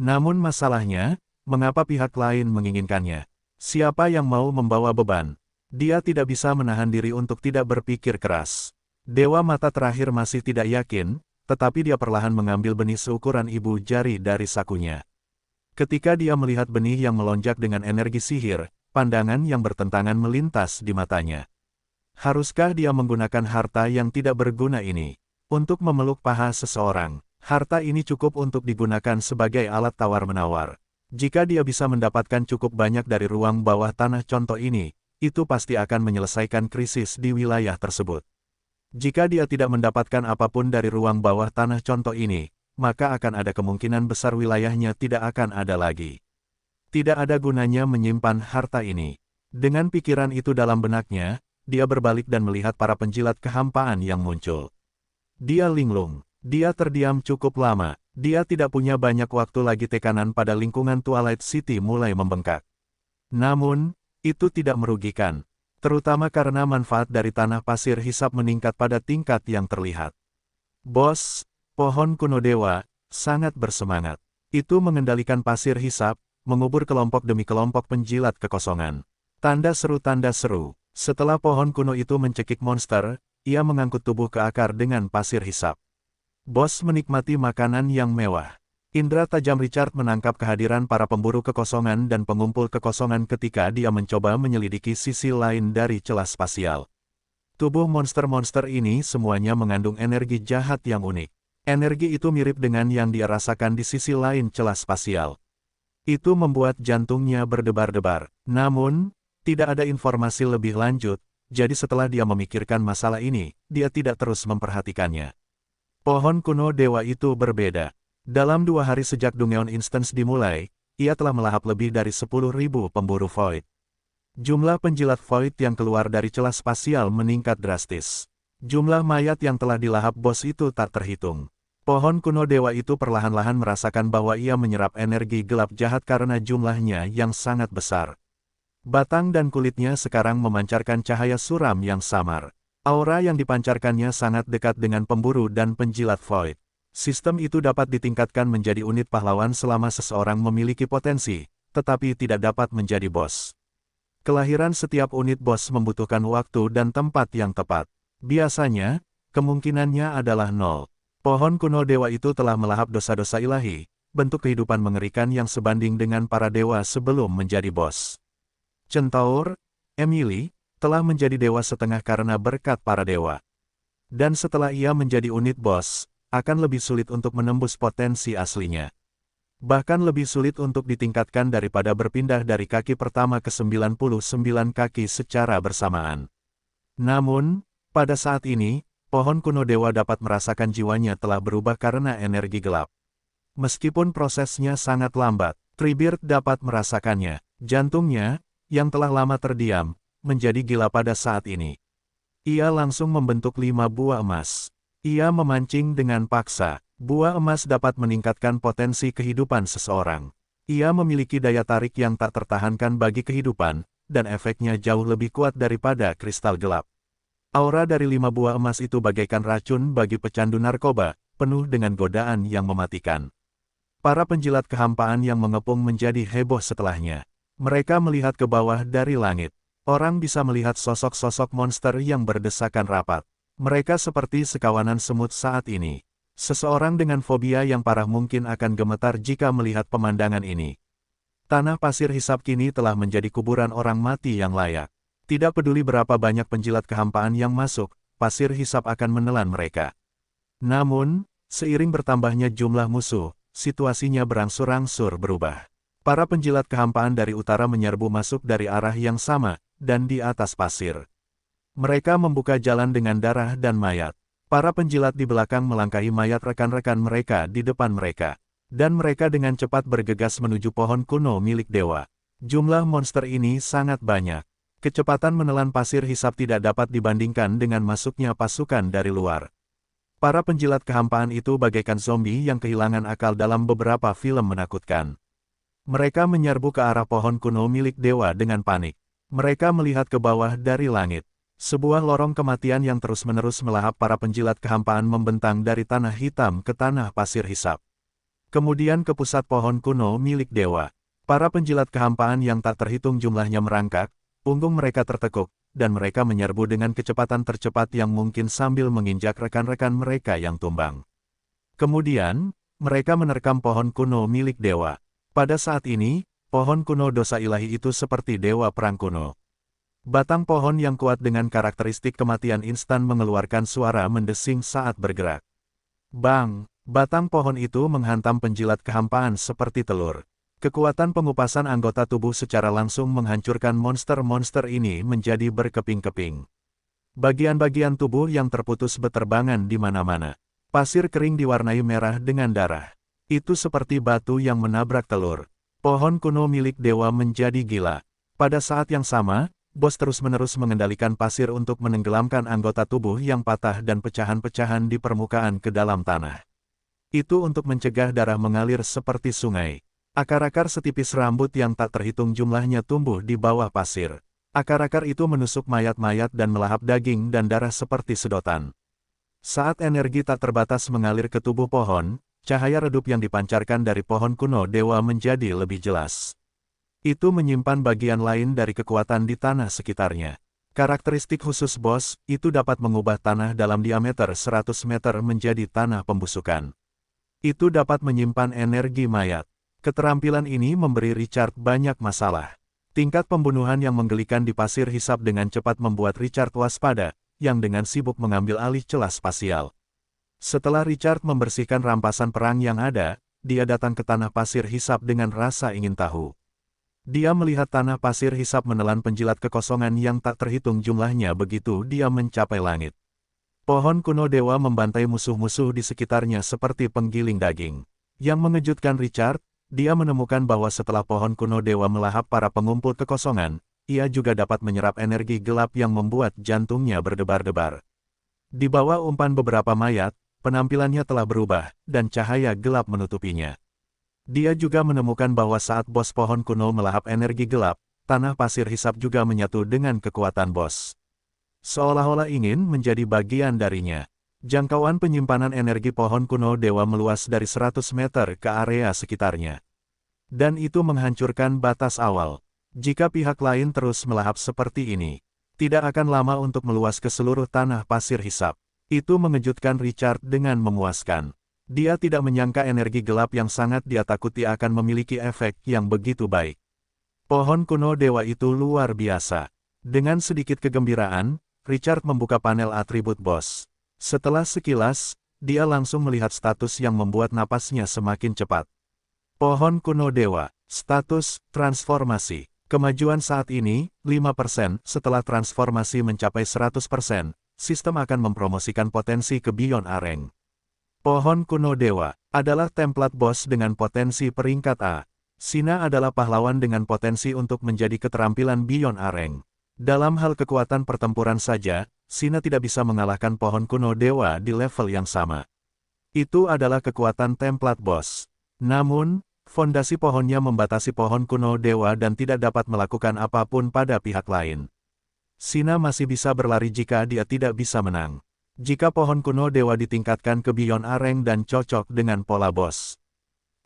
Speaker 1: Namun masalahnya, mengapa pihak lain menginginkannya? Siapa yang mau membawa beban? Dia tidak bisa menahan diri untuk tidak berpikir keras. Dewa mata terakhir masih tidak yakin, tetapi dia perlahan mengambil benih seukuran ibu jari dari sakunya. Ketika dia melihat benih yang melonjak dengan energi sihir, pandangan yang bertentangan melintas di matanya. Haruskah dia menggunakan harta yang tidak berguna ini untuk memeluk paha seseorang? Harta ini cukup untuk digunakan sebagai alat tawar-menawar. Jika dia bisa mendapatkan cukup banyak dari ruang bawah tanah contoh ini, itu pasti akan menyelesaikan krisis di wilayah tersebut. Jika dia tidak mendapatkan apapun dari ruang bawah tanah contoh ini, maka akan ada kemungkinan besar wilayahnya tidak akan ada lagi. Tidak ada gunanya menyimpan harta ini. Dengan pikiran itu dalam benaknya, dia berbalik dan melihat para penjilat kehampaan yang muncul. Dia linglung. Dia terdiam cukup lama. Dia tidak punya banyak waktu lagi. Tekanan pada lingkungan Twilight City mulai membengkak. Namun, itu tidak merugikan. Terutama karena manfaat dari tanah pasir hisap meningkat pada tingkat yang terlihat. Bos, pohon kuno dewa, sangat bersemangat. Itu mengendalikan pasir hisap, mengubur kelompok demi kelompok penjilat kekosongan. Tanda seru. Setelah pohon kuno itu mencekik monster, ia mengangkut tubuh ke akar dengan pasir hisap. Bos menikmati makanan yang mewah. Indra tajam Richard menangkap kehadiran para pemburu kekosongan dan pengumpul kekosongan ketika dia mencoba menyelidiki sisi lain dari celah spasial. Tubuh monster-monster ini semuanya mengandung energi jahat yang unik. Energi itu mirip dengan yang dia rasakan di sisi lain celah spasial. Itu membuat jantungnya berdebar-debar. Namun, tidak ada informasi lebih lanjut, jadi setelah dia memikirkan masalah ini, dia tidak terus memperhatikannya. Pohon kuno dewa itu berbeda. Dalam 2 hari sejak Dungeon Instance dimulai, ia telah melahap lebih dari 10.000 pemburu Void. Jumlah penjilat Void yang keluar dari celah spasial meningkat drastis. Jumlah mayat yang telah dilahap bos itu tak terhitung. Pohon kuno dewa itu perlahan-lahan merasakan bahwa ia menyerap energi gelap jahat karena jumlahnya yang sangat besar. Batang dan kulitnya sekarang memancarkan cahaya suram yang samar. Aura yang dipancarkannya sangat dekat dengan pemburu dan penjilat void. Sistem itu dapat ditingkatkan menjadi unit pahlawan selama seseorang memiliki potensi, tetapi tidak dapat menjadi bos. Kelahiran setiap unit bos membutuhkan waktu dan tempat yang tepat. Biasanya, kemungkinannya adalah nol. Pohon kuno dewa itu telah melahap dosa-dosa ilahi, bentuk kehidupan mengerikan yang sebanding dengan para dewa sebelum menjadi bos. Centaur, Emily, telah menjadi dewa setengah karena berkat para dewa. Dan setelah ia menjadi unit bos, akan lebih sulit untuk menembus potensi aslinya. Bahkan lebih sulit untuk ditingkatkan daripada berpindah dari kaki pertama ke 99 kaki secara bersamaan. Namun, pada saat ini, pohon kuno dewa dapat merasakan jiwanya telah berubah karena energi gelap. Meskipun prosesnya sangat lambat, Treebeard dapat merasakannya. Jantungnya, yang telah lama terdiam, menjadi gila pada saat ini. Ia langsung membentuk 5 buah emas. Ia memancing dengan paksa. Buah emas dapat meningkatkan potensi kehidupan seseorang. Ia memiliki daya tarik yang tak tertahankan bagi kehidupan, dan efeknya jauh lebih kuat daripada kristal gelap. Aura dari 5 buah emas itu bagaikan racun bagi pecandu narkoba, penuh dengan godaan yang mematikan. Para penjilat kehampaan yang mengepung menjadi heboh setelahnya. Mereka melihat ke bawah dari langit. Orang bisa melihat sosok-sosok monster yang berdesakan rapat. Mereka seperti sekawanan semut saat ini. Seseorang dengan fobia yang parah mungkin akan gemetar jika melihat pemandangan ini. Tanah pasir hisap kini telah menjadi kuburan orang mati yang layak. Tidak peduli berapa banyak penjilat kehampaan yang masuk, pasir hisap akan menelan mereka. Namun, seiring bertambahnya jumlah musuh, situasinya berangsur-angsur berubah. Para penjilat kehampaan dari utara menyerbu masuk dari arah yang sama, dan di atas pasir. Mereka membuka jalan dengan darah dan mayat. Para penjilat di belakang melangkahi mayat rekan-rekan mereka di depan mereka. Dan mereka dengan cepat bergegas menuju pohon kuno milik dewa. Jumlah monster ini sangat banyak. Kecepatan menelan pasir hisap tidak dapat dibandingkan dengan masuknya pasukan dari luar. Para penjilat kehampaan itu bagaikan zombie yang kehilangan akal dalam beberapa film menakutkan. Mereka menyerbu ke arah pohon kuno milik dewa dengan panik. Mereka melihat ke bawah dari langit. Sebuah lorong kematian yang terus-menerus melahap para penjilat kehampaan membentang dari tanah hitam ke tanah pasir hisap. Kemudian ke pusat pohon kuno milik dewa. Para penjilat kehampaan yang tak terhitung jumlahnya merangkak, punggung mereka tertekuk, dan mereka menyerbu dengan kecepatan tercepat yang mungkin sambil menginjak rekan-rekan mereka yang tumbang. Kemudian, mereka menerkam pohon kuno milik dewa. Pada saat ini, pohon kuno dosa ilahi itu seperti dewa perang kuno. Batang pohon yang kuat dengan karakteristik kematian instan mengeluarkan suara mendesing saat bergerak. Bang! Batang pohon itu menghantam penjilat kehampaan seperti telur. Kekuatan pengupasan anggota tubuh secara langsung menghancurkan monster-monster ini menjadi berkeping-keping. Bagian-bagian tubuh yang terputus beterbangan di mana-mana. Pasir kering diwarnai merah dengan darah. Itu seperti batu yang menabrak telur. Pohon kuno milik dewa menjadi gila. Pada saat yang sama, bos terus-menerus mengendalikan pasir untuk menenggelamkan anggota tubuh yang patah dan pecahan-pecahan di permukaan ke dalam tanah. Itu untuk mencegah darah mengalir seperti sungai. Akar-akar setipis rambut yang tak terhitung jumlahnya tumbuh di bawah pasir. Akar-akar itu menusuk mayat-mayat dan melahap daging dan darah seperti sedotan. Saat energi tak terbatas mengalir ke tubuh pohon, cahaya redup yang dipancarkan dari pohon kuno dewa menjadi lebih jelas. Itu menyimpan bagian lain dari kekuatan di tanah sekitarnya. Karakteristik khusus bos, itu dapat mengubah tanah dalam diameter 100 meter menjadi tanah pembusukan. Itu dapat menyimpan energi mayat. Keterampilan ini memberi Richard banyak masalah. Tingkat pembunuhan yang menggelikan di pasir hisap dengan cepat membuat Richard waspada, yang dengan sibuk mengambil alih celah spasial. Setelah Richard membersihkan rampasan perang yang ada, dia datang ke tanah pasir hisap dengan rasa ingin tahu. Dia melihat tanah pasir hisap menelan penjilat kekosongan yang tak terhitung jumlahnya begitu dia mencapai langit. Pohon kuno dewa membantai musuh-musuh di sekitarnya seperti penggiling daging. Yang mengejutkan Richard, dia menemukan bahwa setelah pohon kuno dewa melahap para pengumpul kekosongan, ia juga dapat menyerap energi gelap yang membuat jantungnya berdebar-debar. Di bawah umpan beberapa mayat, penampilannya telah berubah, dan cahaya gelap menutupinya. Dia juga menemukan bahwa saat bos pohon kuno melahap energi gelap, tanah pasir hisap juga menyatu dengan kekuatan bos. Seolah-olah ingin menjadi bagian darinya. Jangkauan penyimpanan energi pohon kuno dewa meluas dari 100 meter ke area sekitarnya. Dan itu menghancurkan batas awal. Jika pihak lain terus melahap seperti ini, tidak akan lama untuk meluas ke seluruh tanah pasir hisap. Itu mengejutkan Richard dengan memuaskan. Dia tidak menyangka energi gelap yang sangat dia takuti akan memiliki efek yang begitu baik. Pohon kuno dewa itu luar biasa. Dengan sedikit kegembiraan, Richard membuka panel atribut bos. Setelah sekilas, dia langsung melihat status yang membuat napasnya semakin cepat. Pohon kuno dewa, status, transformasi. Kemajuan saat ini, 5%, setelah transformasi mencapai 100%, sistem akan mempromosikan potensi ke Beyond Areng. Pohon kuno dewa, adalah template bos dengan potensi peringkat A. Sina adalah pahlawan dengan potensi untuk menjadi keterampilan Beyond Areng. Dalam hal kekuatan pertempuran saja, Sina tidak bisa mengalahkan pohon kuno dewa di level yang sama. Itu adalah kekuatan template bos. Namun, fondasi pohonnya membatasi pohon kuno dewa dan tidak dapat melakukan apapun pada pihak lain. Sina masih bisa berlari jika dia tidak bisa menang. Jika pohon kuno dewa ditingkatkan ke Beyond Areng dan cocok dengan pola bos,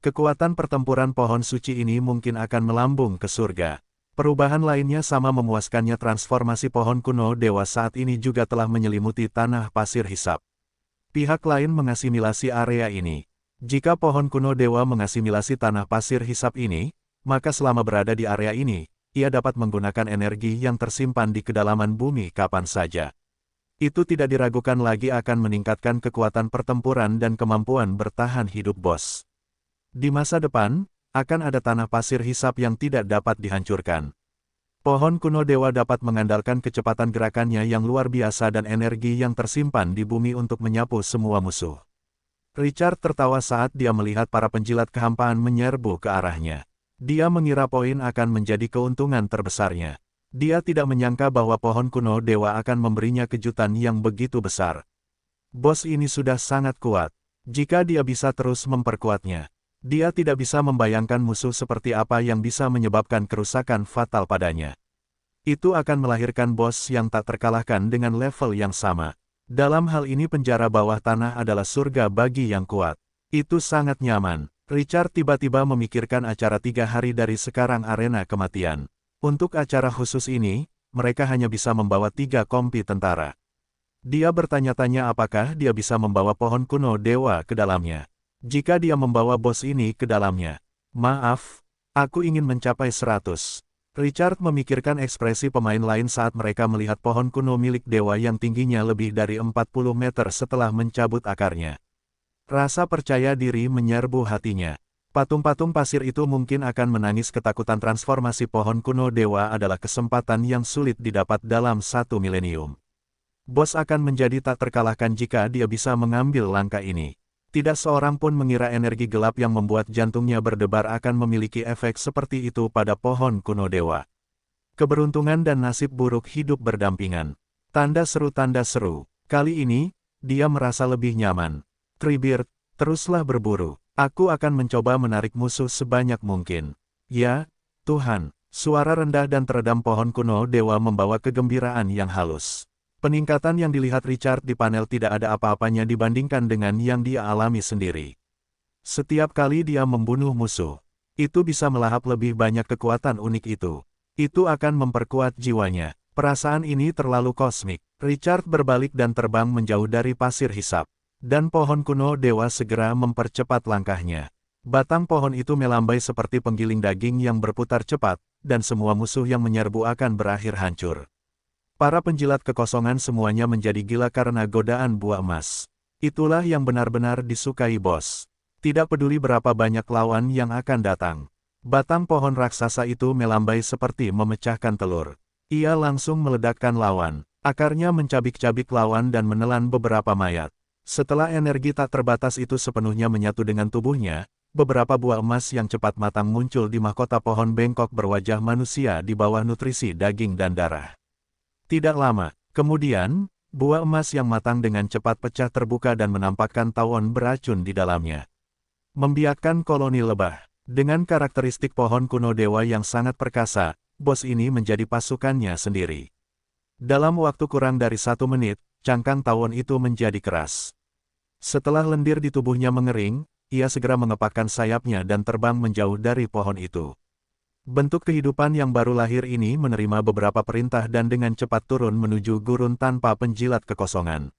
Speaker 1: kekuatan pertempuran pohon suci ini mungkin akan melambung ke surga. Perubahan lainnya sama memuaskannya. Transformasi pohon kuno dewa saat ini juga telah menyelimuti tanah pasir hisap. Pihak lain mengasimilasi area ini. Jika pohon kuno dewa mengasimilasi tanah pasir hisap ini, maka selama berada di area ini, ia dapat menggunakan energi yang tersimpan di kedalaman bumi kapan saja. Itu tidak diragukan lagi akan meningkatkan kekuatan pertempuran dan kemampuan bertahan hidup bos. Di masa depan, akan ada tanah pasir hisap yang tidak dapat dihancurkan. Pohon kuno dewa dapat mengandalkan kecepatan gerakannya yang luar biasa dan energi yang tersimpan di bumi untuk menyapu semua musuh. Richard tertawa saat dia melihat para penjilat kehampaan menyerbu ke arahnya. Dia mengira poin akan menjadi keuntungan terbesarnya. Dia tidak menyangka bahwa pohon kuno dewa akan memberinya kejutan yang begitu besar. Bos ini sudah sangat kuat. Jika dia bisa terus memperkuatnya, dia tidak bisa membayangkan musuh seperti apa yang bisa menyebabkan kerusakan fatal padanya. Itu akan melahirkan bos yang tak terkalahkan dengan level yang sama. Dalam hal ini penjara bawah tanah adalah surga bagi yang kuat. Itu sangat nyaman. Richard tiba-tiba memikirkan acara 3 hari dari sekarang arena kematian. Untuk acara khusus ini, mereka hanya bisa membawa 3 kompi tentara. Dia bertanya-tanya apakah dia bisa membawa pohon kuno dewa ke dalamnya. Jika dia membawa bos ini ke dalamnya. Maaf, aku ingin mencapai 100. Richard memikirkan ekspresi pemain lain saat mereka melihat pohon kuno milik dewa yang tingginya lebih dari 40 meter setelah mencabut akarnya. Rasa percaya diri menyerbu hatinya. Patung-patung pasir itu mungkin akan menangis ketakutan. Transformasi pohon kuno dewa adalah kesempatan yang sulit didapat dalam 1 milenium. Bos akan menjadi tak terkalahkan jika dia bisa mengambil langkah ini. Tidak seorang pun mengira energi gelap yang membuat jantungnya berdebar akan memiliki efek seperti itu pada pohon kuno dewa. Keberuntungan dan nasib buruk hidup berdampingan. Tanda seru. Kali ini, dia merasa lebih nyaman. Treebeard, teruslah berburu. Aku akan mencoba menarik musuh sebanyak mungkin. Ya, Tuhan. Suara rendah dan teredam pohon kuno dewa membawa kegembiraan yang halus. Peningkatan yang dilihat Richard di panel tidak ada apa-apanya dibandingkan dengan yang dia alami sendiri. Setiap kali dia membunuh musuh, itu bisa melahap lebih banyak kekuatan unik itu. Itu akan memperkuat jiwanya. Perasaan ini terlalu kosmik. Richard berbalik dan terbang menjauh dari pasir hisap. Dan pohon kuno dewa segera mempercepat langkahnya. Batang pohon itu melambai seperti penggiling daging yang berputar cepat, dan semua musuh yang menyerbu akan berakhir hancur. Para penjilat kekosongan semuanya menjadi gila karena godaan buah emas. Itulah yang benar-benar disukai bos. Tidak peduli berapa banyak lawan yang akan datang. Batang pohon raksasa itu melambai seperti memecahkan telur. Ia langsung meledakkan lawan. Akarnya mencabik-cabik lawan dan menelan beberapa mayat. Setelah energi tak terbatas itu sepenuhnya menyatu dengan tubuhnya, beberapa buah emas yang cepat matang muncul di mahkota pohon bengkok berwajah manusia di bawah nutrisi daging dan darah. Tidak lama, kemudian, Buah emas yang matang dengan cepat pecah terbuka dan menampakkan tawon beracun di dalamnya. Membiakkan koloni lebah. Dengan karakteristik pohon kuno dewa yang sangat perkasa, bos ini menjadi pasukannya sendiri. Dalam waktu kurang dari 1 menit, cangkang tawon itu menjadi keras. Setelah lendir di tubuhnya mengering, ia segera mengepakkan sayapnya dan terbang menjauh dari pohon itu. Bentuk kehidupan yang baru lahir ini menerima beberapa perintah dan dengan cepat turun menuju gurun tanpa penjilat kekosongan.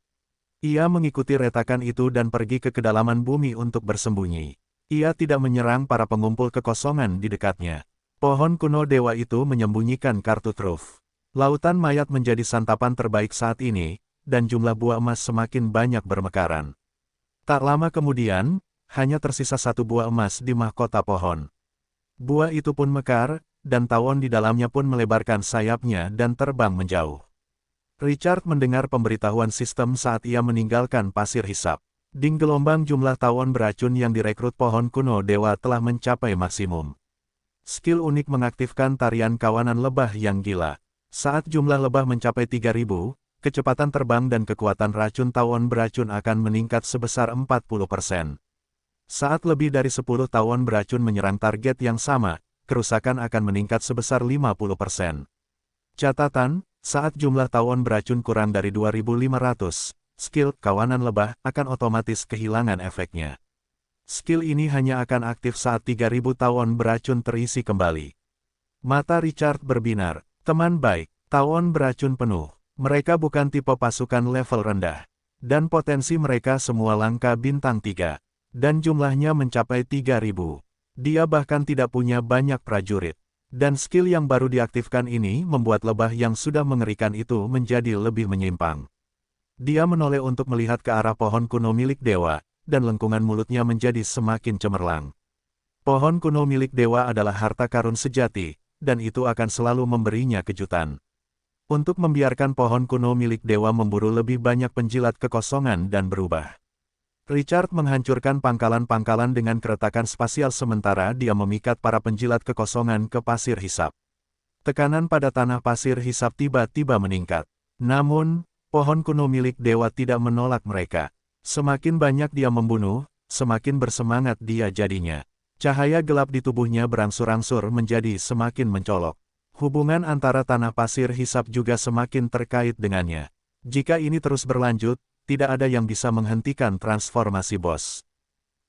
Speaker 1: Ia mengikuti retakan itu dan pergi ke kedalaman bumi untuk bersembunyi. Ia tidak menyerang para pengumpul kekosongan di dekatnya. Pohon kuno dewa itu menyembunyikan kartu truf. Lautan mayat menjadi santapan terbaik saat ini, dan jumlah buah emas semakin banyak bermekaran. Tak lama kemudian, hanya tersisa 1 buah emas di mahkota pohon. Buah itu pun mekar, dan tawon di dalamnya pun melebarkan sayapnya dan terbang menjauh. Richard mendengar pemberitahuan sistem saat ia meninggalkan pasir hisap. Di gelombang jumlah tawon beracun yang direkrut pohon kuno dewa telah mencapai maksimum. Skill unik mengaktifkan tarian kawanan lebah yang gila. Saat jumlah lebah mencapai 3.000, kecepatan terbang dan kekuatan racun tawon beracun akan meningkat sebesar 40%. Saat lebih dari 10 tawon beracun menyerang target yang sama, kerusakan akan meningkat sebesar 50%. Catatan, saat jumlah tawon beracun kurang dari 2.500, skill kawanan lebah akan otomatis kehilangan efeknya. Skill ini hanya akan aktif saat 3.000 tawon beracun terisi kembali. Mata Richard berbinar. Teman baik, tawon beracun penuh. Mereka bukan tipe pasukan level rendah. Dan potensi mereka semua langka bintang 3. Dan jumlahnya mencapai 3.000. Dia bahkan tidak punya banyak prajurit. Dan skill yang baru diaktifkan ini membuat lebah yang sudah mengerikan itu menjadi lebih menyimpang. Dia menoleh untuk melihat ke arah pohon kuno milik dewa, dan lengkungan mulutnya menjadi semakin cemerlang. Pohon kuno milik dewa adalah harta karun sejati, dan itu akan selalu memberinya kejutan. Untuk membiarkan pohon kuno milik dewa memburu lebih banyak penjilat kekosongan dan berubah. Richard menghancurkan pangkalan-pangkalan dengan keretakan spasial sementara dia memikat para penjilat kekosongan ke pasir hisap. Tekanan pada tanah pasir hisap tiba-tiba meningkat. Namun, pohon kuno milik dewa tidak menolak mereka. Semakin banyak dia membunuh, semakin bersemangat dia jadinya. Cahaya gelap di tubuhnya berangsur-angsur menjadi semakin mencolok. Hubungan antara tanah pasir hisap juga semakin terkait dengannya. Jika ini terus berlanjut, tidak ada yang bisa menghentikan transformasi bos.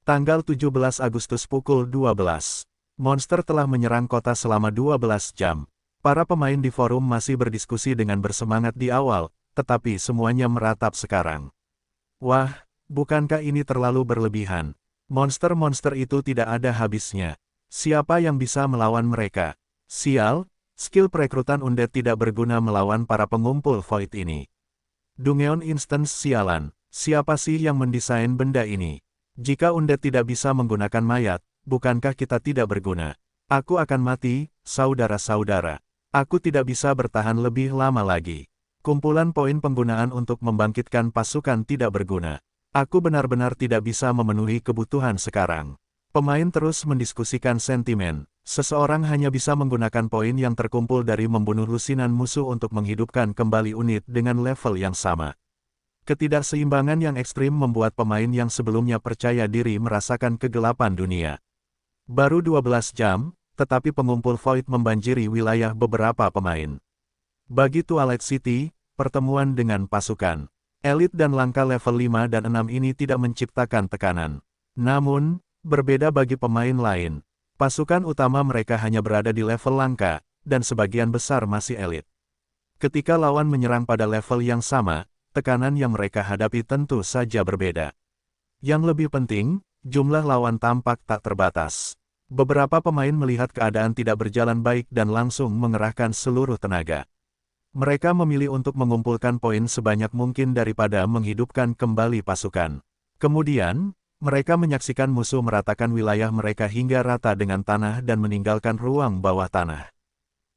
Speaker 1: Tanggal 17 Agustus pukul 12. Monster telah menyerang kota selama 12 jam. Para pemain di forum masih berdiskusi dengan bersemangat di awal, tetapi semuanya meratap sekarang. Wah, bukankah ini terlalu berlebihan? Monster-monster itu tidak ada habisnya. Siapa yang bisa melawan mereka? Sial, skill perekrutan undead tidak berguna melawan para pengumpul void ini. Dungeon Instance sialan, siapa sih yang mendesain benda ini? Jika undead tidak bisa menggunakan mayat, bukankah kita tidak berguna? Aku akan mati, saudara-saudara. Aku tidak bisa bertahan lebih lama lagi. Kumpulan poin penggunaan untuk membangkitkan pasukan tidak berguna. Aku benar-benar tidak bisa memenuhi kebutuhan sekarang. Pemain terus mendiskusikan sentimen. Seseorang hanya bisa menggunakan poin yang terkumpul dari membunuh lusinan musuh untuk menghidupkan kembali unit dengan level yang sama. Ketidakseimbangan yang ekstrim membuat pemain yang sebelumnya percaya diri merasakan kegelapan dunia. Baru 12 jam, tetapi pengumpul void membanjiri wilayah beberapa pemain. Bagi Twilight City, pertemuan dengan pasukan elit dan langka level 5 dan 6 ini tidak menciptakan tekanan. Namun, berbeda bagi pemain lain. Pasukan utama mereka hanya berada di level langka, dan sebagian besar masih elit. Ketika lawan menyerang pada level yang sama, tekanan yang mereka hadapi tentu saja berbeda. Yang lebih penting, jumlah lawan tampak tak terbatas. Beberapa pemain melihat keadaan tidak berjalan baik dan langsung mengerahkan seluruh tenaga. Mereka memilih untuk mengumpulkan poin sebanyak mungkin daripada menghidupkan kembali pasukan. Kemudian, mereka menyaksikan musuh meratakan wilayah mereka hingga rata dengan tanah dan meninggalkan ruang bawah tanah.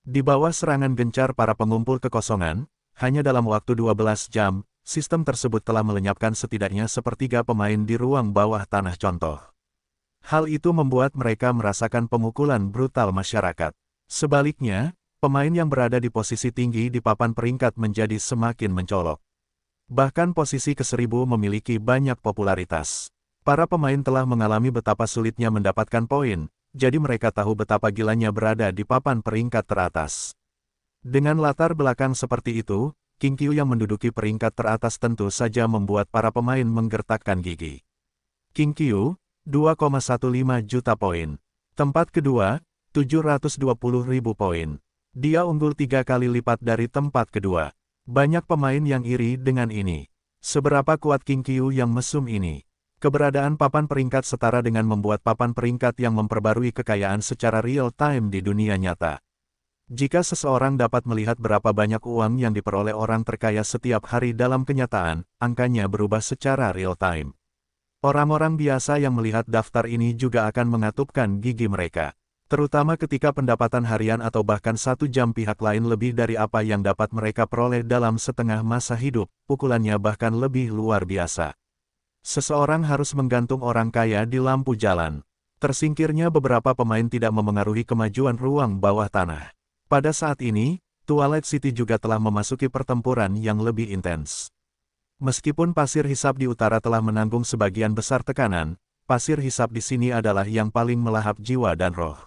Speaker 1: Di bawah serangan gencar para pengumpul kekosongan, hanya dalam waktu 12 jam, sistem tersebut telah melenyapkan setidaknya sepertiga pemain di ruang bawah tanah contoh. Hal itu membuat mereka merasakan pemukulan brutal masyarakat. Sebaliknya, pemain yang berada di posisi tinggi di papan peringkat menjadi semakin mencolok. Bahkan posisi ke-1000 memiliki banyak popularitas. Para pemain telah mengalami betapa sulitnya mendapatkan poin, jadi mereka tahu betapa gilanya berada di papan peringkat teratas. Dengan latar belakang seperti itu, King Qiu yang menduduki peringkat teratas tentu saja membuat para pemain menggertakkan gigi. King Qiu, 2,15 juta poin. Tempat kedua, 720.000 poin. Dia unggul 3 kali lipat dari tempat kedua. Banyak pemain yang iri dengan ini. Seberapa kuat King Qiu yang mesum ini? Keberadaan papan peringkat setara dengan membuat papan peringkat yang memperbarui kekayaan secara real-time di dunia nyata. Jika seseorang dapat melihat berapa banyak uang yang diperoleh orang terkaya setiap hari dalam kenyataan, angkanya berubah secara real-time. Orang-orang biasa yang melihat daftar ini juga akan mengatupkan gigi mereka. Terutama ketika pendapatan harian atau bahkan 1 jam pihak lain lebih dari apa yang dapat mereka peroleh dalam setengah masa hidup, pukulannya bahkan lebih luar biasa. Seseorang harus menggantung orang kaya di lampu jalan. Tersingkirnya beberapa pemain tidak memengaruhi kemajuan ruang bawah tanah. Pada saat ini, Twilight City juga telah memasuki pertempuran yang lebih intens. Meskipun pasir hisap di utara telah menanggung sebagian besar tekanan, pasir hisap di sini adalah yang paling melahap jiwa dan roh.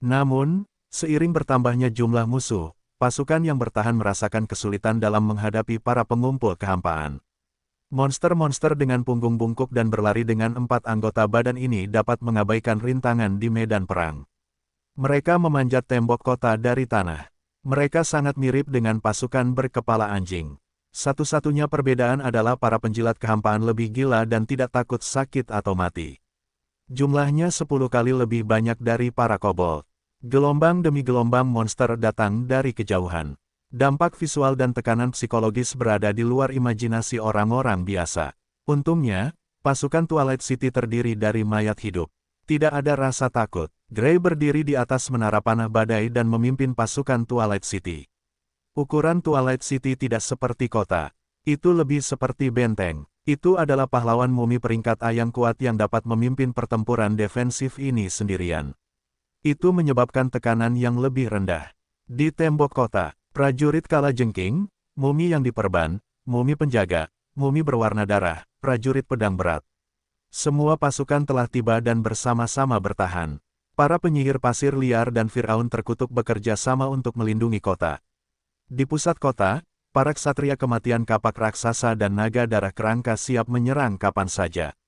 Speaker 1: Namun, seiring bertambahnya jumlah musuh, pasukan yang bertahan merasakan kesulitan dalam menghadapi para pengumpul kehampaan. Monster-monster dengan punggung bungkuk dan berlari dengan 4 anggota badan ini dapat mengabaikan rintangan di medan perang. Mereka memanjat tembok kota dari tanah. Mereka sangat mirip dengan pasukan berkepala anjing. Satu-satunya perbedaan adalah para penjilat kehampaan lebih gila dan tidak takut sakit atau mati. Jumlahnya 10 kali lebih banyak dari para kobold. Gelombang demi gelombang monster datang dari kejauhan. Dampak visual dan tekanan psikologis berada di luar imajinasi orang-orang biasa. Untungnya, pasukan Twilight City terdiri dari mayat hidup. Tidak ada rasa takut. Gray berdiri di atas menara panah badai dan memimpin pasukan Twilight City. Ukuran Twilight City tidak seperti kota. Itu lebih seperti benteng. Itu adalah pahlawan mumi peringkat A yang kuat yang dapat memimpin pertempuran defensif ini sendirian. Itu menyebabkan tekanan yang lebih rendah. Di tembok kota, prajurit kalajengking, mumi yang diperban, mumi penjaga, mumi berwarna darah, prajurit pedang berat. Semua pasukan telah tiba dan bersama-sama bertahan. Para penyihir pasir liar dan Firaun terkutuk bekerja sama untuk melindungi kota. Di pusat kota, para ksatria kematian kapak raksasa dan naga darah kerangka siap menyerang kapan saja.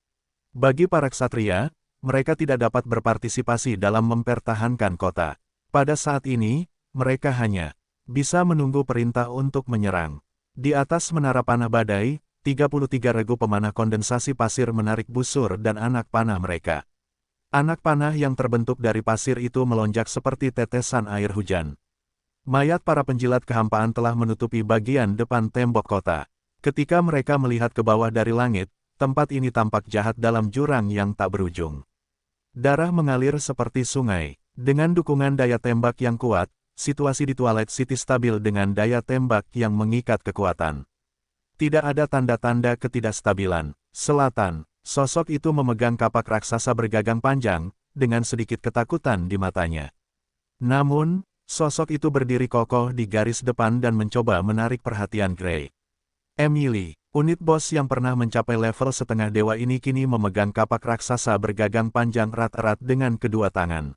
Speaker 1: Bagi para ksatria, mereka tidak dapat berpartisipasi dalam mempertahankan kota. Pada saat ini, mereka hanya bisa menunggu perintah untuk menyerang. Di atas menara panah badai, 33 regu pemanah kondensasi pasir menarik busur dan anak panah mereka. Anak panah yang terbentuk dari pasir itu melonjak seperti tetesan air hujan. Mayat para penjilat kehampaan telah menutupi bagian depan tembok kota. Ketika mereka melihat ke bawah dari langit, tempat ini tampak jahat dalam jurang yang tak berujung. Darah mengalir seperti sungai. Dengan dukungan daya tembak yang kuat, situasi di Twilight City stabil dengan daya tembak yang mengikat kekuatan. Tidak ada tanda-tanda ketidakstabilan. Selatan, sosok itu memegang kapak raksasa bergagang panjang, dengan sedikit ketakutan di matanya. Namun, sosok itu berdiri kokoh di garis depan dan mencoba menarik perhatian Gray. Emily, unit bos yang pernah mencapai level setengah dewa ini kini memegang kapak raksasa bergagang panjang erat-erat dengan kedua tangan.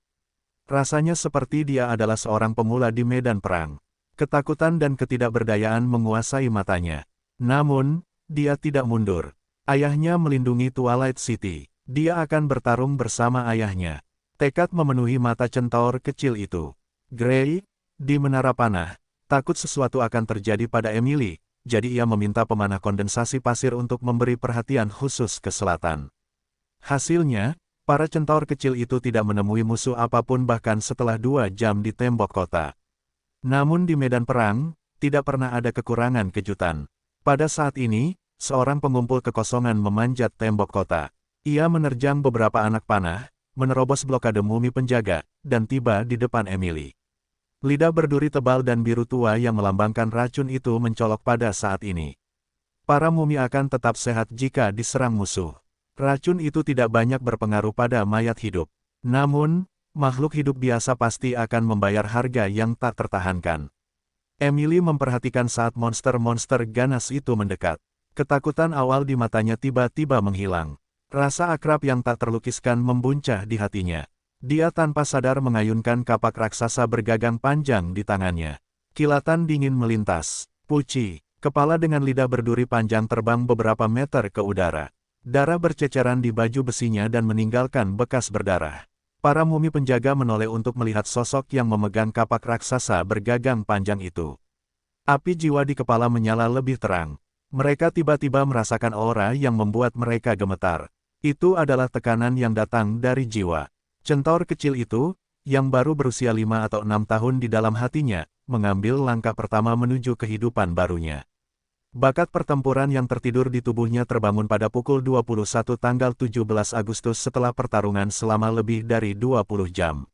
Speaker 1: Rasanya seperti dia adalah seorang pemula di medan perang. Ketakutan dan ketidakberdayaan menguasai matanya. Namun, dia tidak mundur. Ayahnya melindungi Twilight City. Dia akan bertarung bersama ayahnya. Tekad memenuhi mata centaur kecil itu. Gray, di menara panah, takut sesuatu akan terjadi pada Emily, jadi ia meminta pemanah kondensasi pasir untuk memberi perhatian khusus ke selatan. Hasilnya, para centaur kecil itu tidak menemui musuh apapun bahkan setelah 2 jam di tembok kota. Namun di medan perang, tidak pernah ada kekurangan kejutan. Pada saat ini, seorang pengumpul kekosongan memanjat tembok kota. Ia menerjang beberapa anak panah, menerobos blokade mumi penjaga, dan tiba di depan Emily. Lidah berduri tebal dan biru tua yang melambangkan racun itu mencolok pada saat ini. Para mumi akan tetap sehat jika diserang musuh. Racun itu tidak banyak berpengaruh pada mayat hidup. Namun, makhluk hidup biasa pasti akan membayar harga yang tak tertahankan. Emily memperhatikan saat monster-monster ganas itu mendekat. Ketakutan awal di matanya tiba-tiba menghilang. Rasa akrab yang tak terlukiskan membuncah di hatinya. Dia tanpa sadar mengayunkan kapak raksasa bergagang panjang di tangannya. Kilatan dingin melintas. Puci, kepala dengan lidah berduri panjang terbang beberapa meter ke udara. Darah berceceran di baju besinya dan meninggalkan bekas berdarah. Para mumi penjaga menoleh untuk melihat sosok yang memegang kapak raksasa bergagang panjang itu. Api jiwa di kepala menyala lebih terang. Mereka tiba-tiba merasakan aura yang membuat mereka gemetar. Itu adalah tekanan yang datang dari jiwa. Centaur kecil itu, yang baru berusia 5 atau 6 tahun di dalam hatinya, mengambil langkah pertama menuju kehidupan barunya. Bakat pertempuran yang tertidur di tubuhnya terbangun pada pukul 21 tanggal 17 Agustus setelah pertarungan selama lebih dari 20 jam.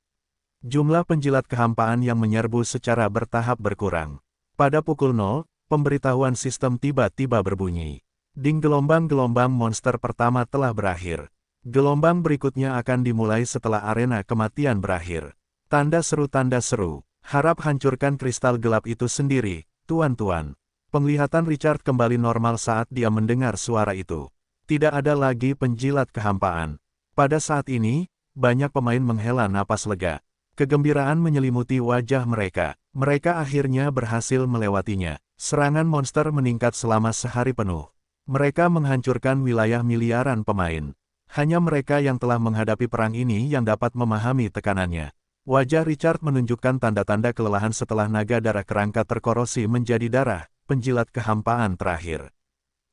Speaker 1: Jumlah penjilat kehampaan yang menyerbu secara bertahap berkurang. Pada pukul 0, pemberitahuan sistem tiba-tiba berbunyi. Ding, gelombang-gelombang monster pertama telah berakhir. Gelombang berikutnya akan dimulai setelah arena kematian berakhir. Tanda seru, harap hancurkan kristal gelap itu sendiri, tuan-tuan. Penglihatan Richard kembali normal saat dia mendengar suara itu. Tidak ada lagi penjilat kehampaan. Pada saat ini, banyak pemain menghela napas lega. Kegembiraan menyelimuti wajah mereka. Mereka akhirnya berhasil melewatinya. Serangan monster meningkat selama sehari penuh. Mereka menghancurkan wilayah miliaran pemain. Hanya mereka yang telah menghadapi perang ini yang dapat memahami tekanannya. Wajah Richard menunjukkan tanda-tanda kelelahan setelah naga darah kerangka terkorosi menjadi darah, penjilat kehampaan terakhir.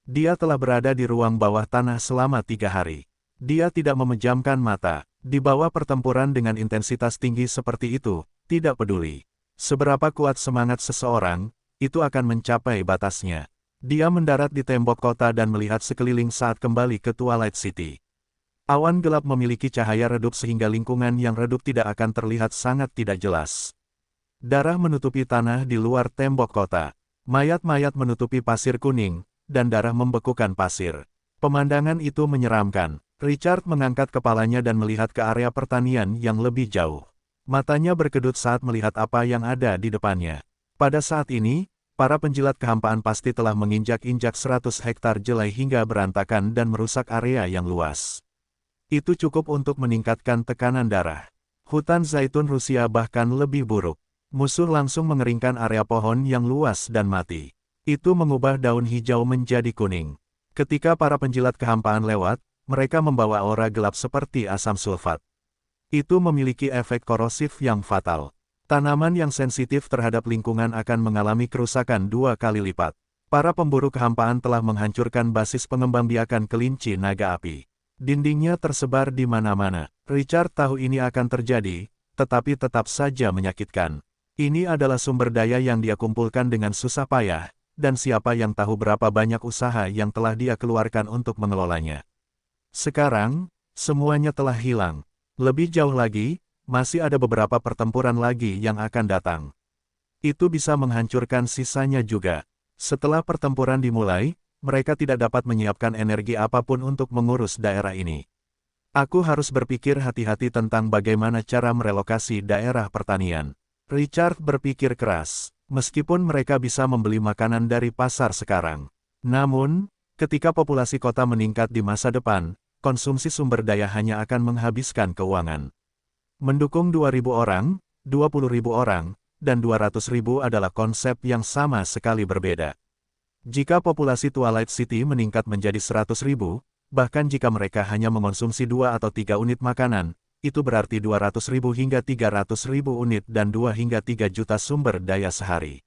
Speaker 1: Dia telah berada di ruang bawah tanah selama 3 hari. Dia tidak memejamkan mata. Di bawah pertempuran dengan intensitas tinggi seperti itu, tidak peduli seberapa kuat semangat seseorang, itu akan mencapai batasnya. Dia mendarat di tembok kota dan melihat sekeliling saat kembali ke Twilight City. Awan gelap memiliki cahaya redup sehingga lingkungan yang redup tidak akan terlihat sangat tidak jelas. Darah menutupi tanah di luar tembok kota. Mayat-mayat menutupi pasir kuning, dan darah membekukan pasir. Pemandangan itu menyeramkan. Richard mengangkat kepalanya dan melihat ke area pertanian yang lebih jauh. Matanya berkedut saat melihat apa yang ada di depannya. Pada saat ini, para penjilat kehampaan pasti telah menginjak-injak 100 hektar jelai hingga berantakan dan merusak area yang luas. Itu cukup untuk meningkatkan tekanan darah. Hutan zaitun Rusia bahkan lebih buruk. Musuh langsung mengeringkan area pohon yang luas dan mati. Itu mengubah daun hijau menjadi kuning. Ketika para penjilat kehampaan lewat, mereka membawa aura gelap seperti asam sulfat. Itu memiliki efek korosif yang fatal. Tanaman yang sensitif terhadap lingkungan akan mengalami kerusakan 2 kali lipat. Para pemburu kehampaan telah menghancurkan basis pengembangbiakan kelinci naga api. Dindingnya tersebar di mana-mana. Richard tahu ini akan terjadi, tetapi tetap saja menyakitkan. Ini adalah sumber daya yang dia kumpulkan dengan susah payah, dan siapa yang tahu berapa banyak usaha yang telah dia keluarkan untuk mengelolanya. Sekarang, semuanya telah hilang. Lebih jauh lagi, masih ada beberapa pertempuran lagi yang akan datang. Itu bisa menghancurkan sisanya juga. Setelah pertempuran dimulai, mereka tidak dapat menyiapkan energi apapun untuk mengurus daerah ini. Aku harus berpikir hati-hati tentang bagaimana cara merelokasi daerah pertanian. Richard berpikir keras, meskipun mereka bisa membeli makanan dari pasar sekarang. Namun, ketika populasi kota meningkat di masa depan, konsumsi sumber daya hanya akan menghabiskan keuangan. Mendukung 2.000 orang, 20.000 orang, dan 200.000 adalah konsep yang sama sekali berbeda. Jika populasi Twilight City meningkat menjadi 100.000, bahkan jika mereka hanya mengonsumsi 2 atau 3 unit makanan, itu berarti 200.000 hingga 300.000 unit dan 2 hingga 3 juta sumber daya sehari.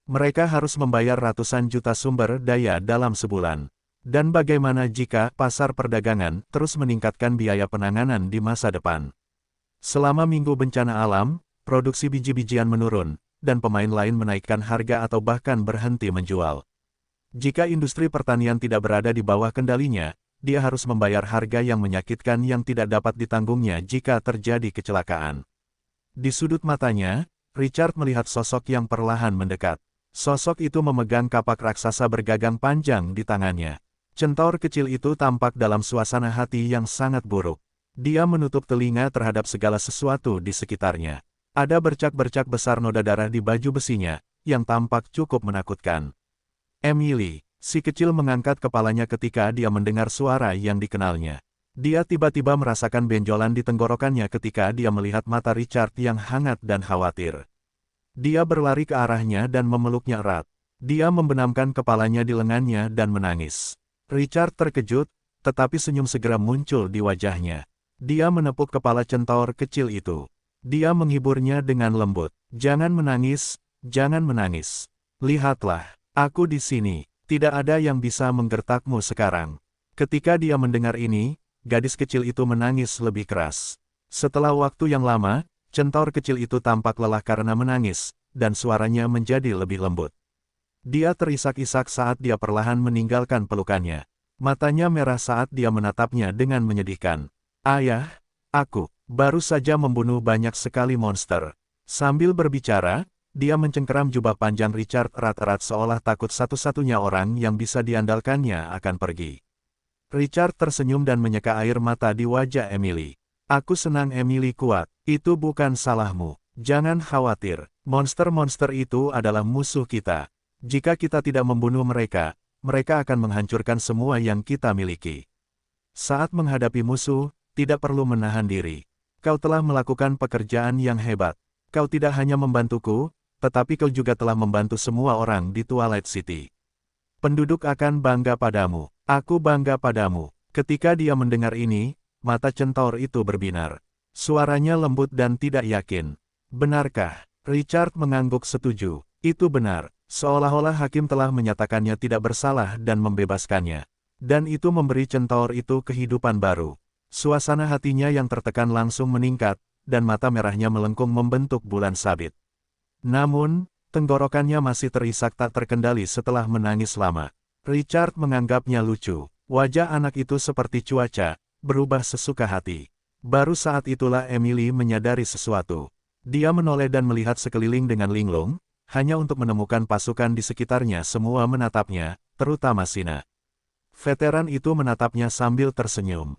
Speaker 1: Mereka harus membayar ratusan juta sumber daya dalam sebulan. Dan bagaimana jika pasar perdagangan terus meningkatkan biaya penanganan di masa depan? Selama minggu bencana alam, produksi biji-bijian menurun, dan pemain lain menaikkan harga atau bahkan berhenti menjual. Jika industri pertanian tidak berada di bawah kendalinya, dia harus membayar harga yang menyakitkan yang tidak dapat ditanggungnya jika terjadi kecelakaan. Di sudut matanya, Richard melihat sosok yang perlahan mendekat. Sosok itu memegang kapak raksasa bergagang panjang di tangannya. Centaur kecil itu tampak dalam suasana hati yang sangat buruk. Dia menutup telinga terhadap segala sesuatu di sekitarnya. Ada bercak-bercak besar noda darah di baju besinya, yang tampak cukup menakutkan. Emily, Si kecil mengangkat kepalanya ketika dia mendengar suara yang dikenalnya. Dia tiba-tiba merasakan benjolan di tenggorokannya ketika dia melihat mata Richard yang hangat dan khawatir. Dia berlari ke arahnya dan memeluknya erat. Dia membenamkan kepalanya di lengannya dan menangis. Richard terkejut, tetapi senyum segera muncul di wajahnya. Dia menepuk kepala centaur kecil itu. Dia menghiburnya dengan lembut. Jangan menangis, jangan menangis. Lihatlah, aku di sini. Tidak ada yang bisa menggertakmu sekarang. Ketika dia mendengar ini, gadis kecil itu menangis lebih keras. Setelah waktu yang lama, centaur kecil itu tampak lelah karena menangis, dan suaranya menjadi lebih lembut. Dia terisak-isak saat dia perlahan meninggalkan pelukannya. Matanya merah saat dia menatapnya dengan menyedihkan. Ayah, aku baru saja membunuh banyak sekali monster. Sambil berbicara, dia mencengkeram jubah panjang Richard erat-erat seolah takut satu-satunya orang yang bisa diandalkannya akan pergi. Richard tersenyum dan menyeka air mata di wajah Emily. Aku senang Emily kuat, itu bukan salahmu. Jangan khawatir, monster-monster itu adalah musuh kita. Jika kita tidak membunuh mereka, mereka akan menghancurkan semua yang kita miliki. Saat menghadapi musuh, tidak perlu menahan diri. Kau telah melakukan pekerjaan yang hebat. Kau tidak hanya membantuku, tetapi kau juga telah membantu semua orang di Twilight City. Penduduk akan bangga padamu. Aku bangga padamu. Ketika dia mendengar ini, mata centaur itu berbinar. Suaranya lembut dan tidak yakin. Benarkah? Richard mengangguk setuju. Itu benar. Seolah-olah hakim telah menyatakannya tidak bersalah dan membebaskannya. Dan itu memberi centaur itu kehidupan baru. Suasana hatinya yang tertekan langsung meningkat, dan mata merahnya melengkung membentuk bulan sabit. Namun, tenggorokannya masih terisak tak terkendali setelah menangis lama. Richard menganggapnya lucu. Wajah anak itu seperti cuaca, berubah sesuka hati. Baru saat itulah Emily menyadari sesuatu. Dia menoleh dan melihat sekeliling dengan linglung, hanya untuk menemukan pasukan di sekitarnya semua menatapnya, terutama Sina. Veteran itu menatapnya sambil tersenyum.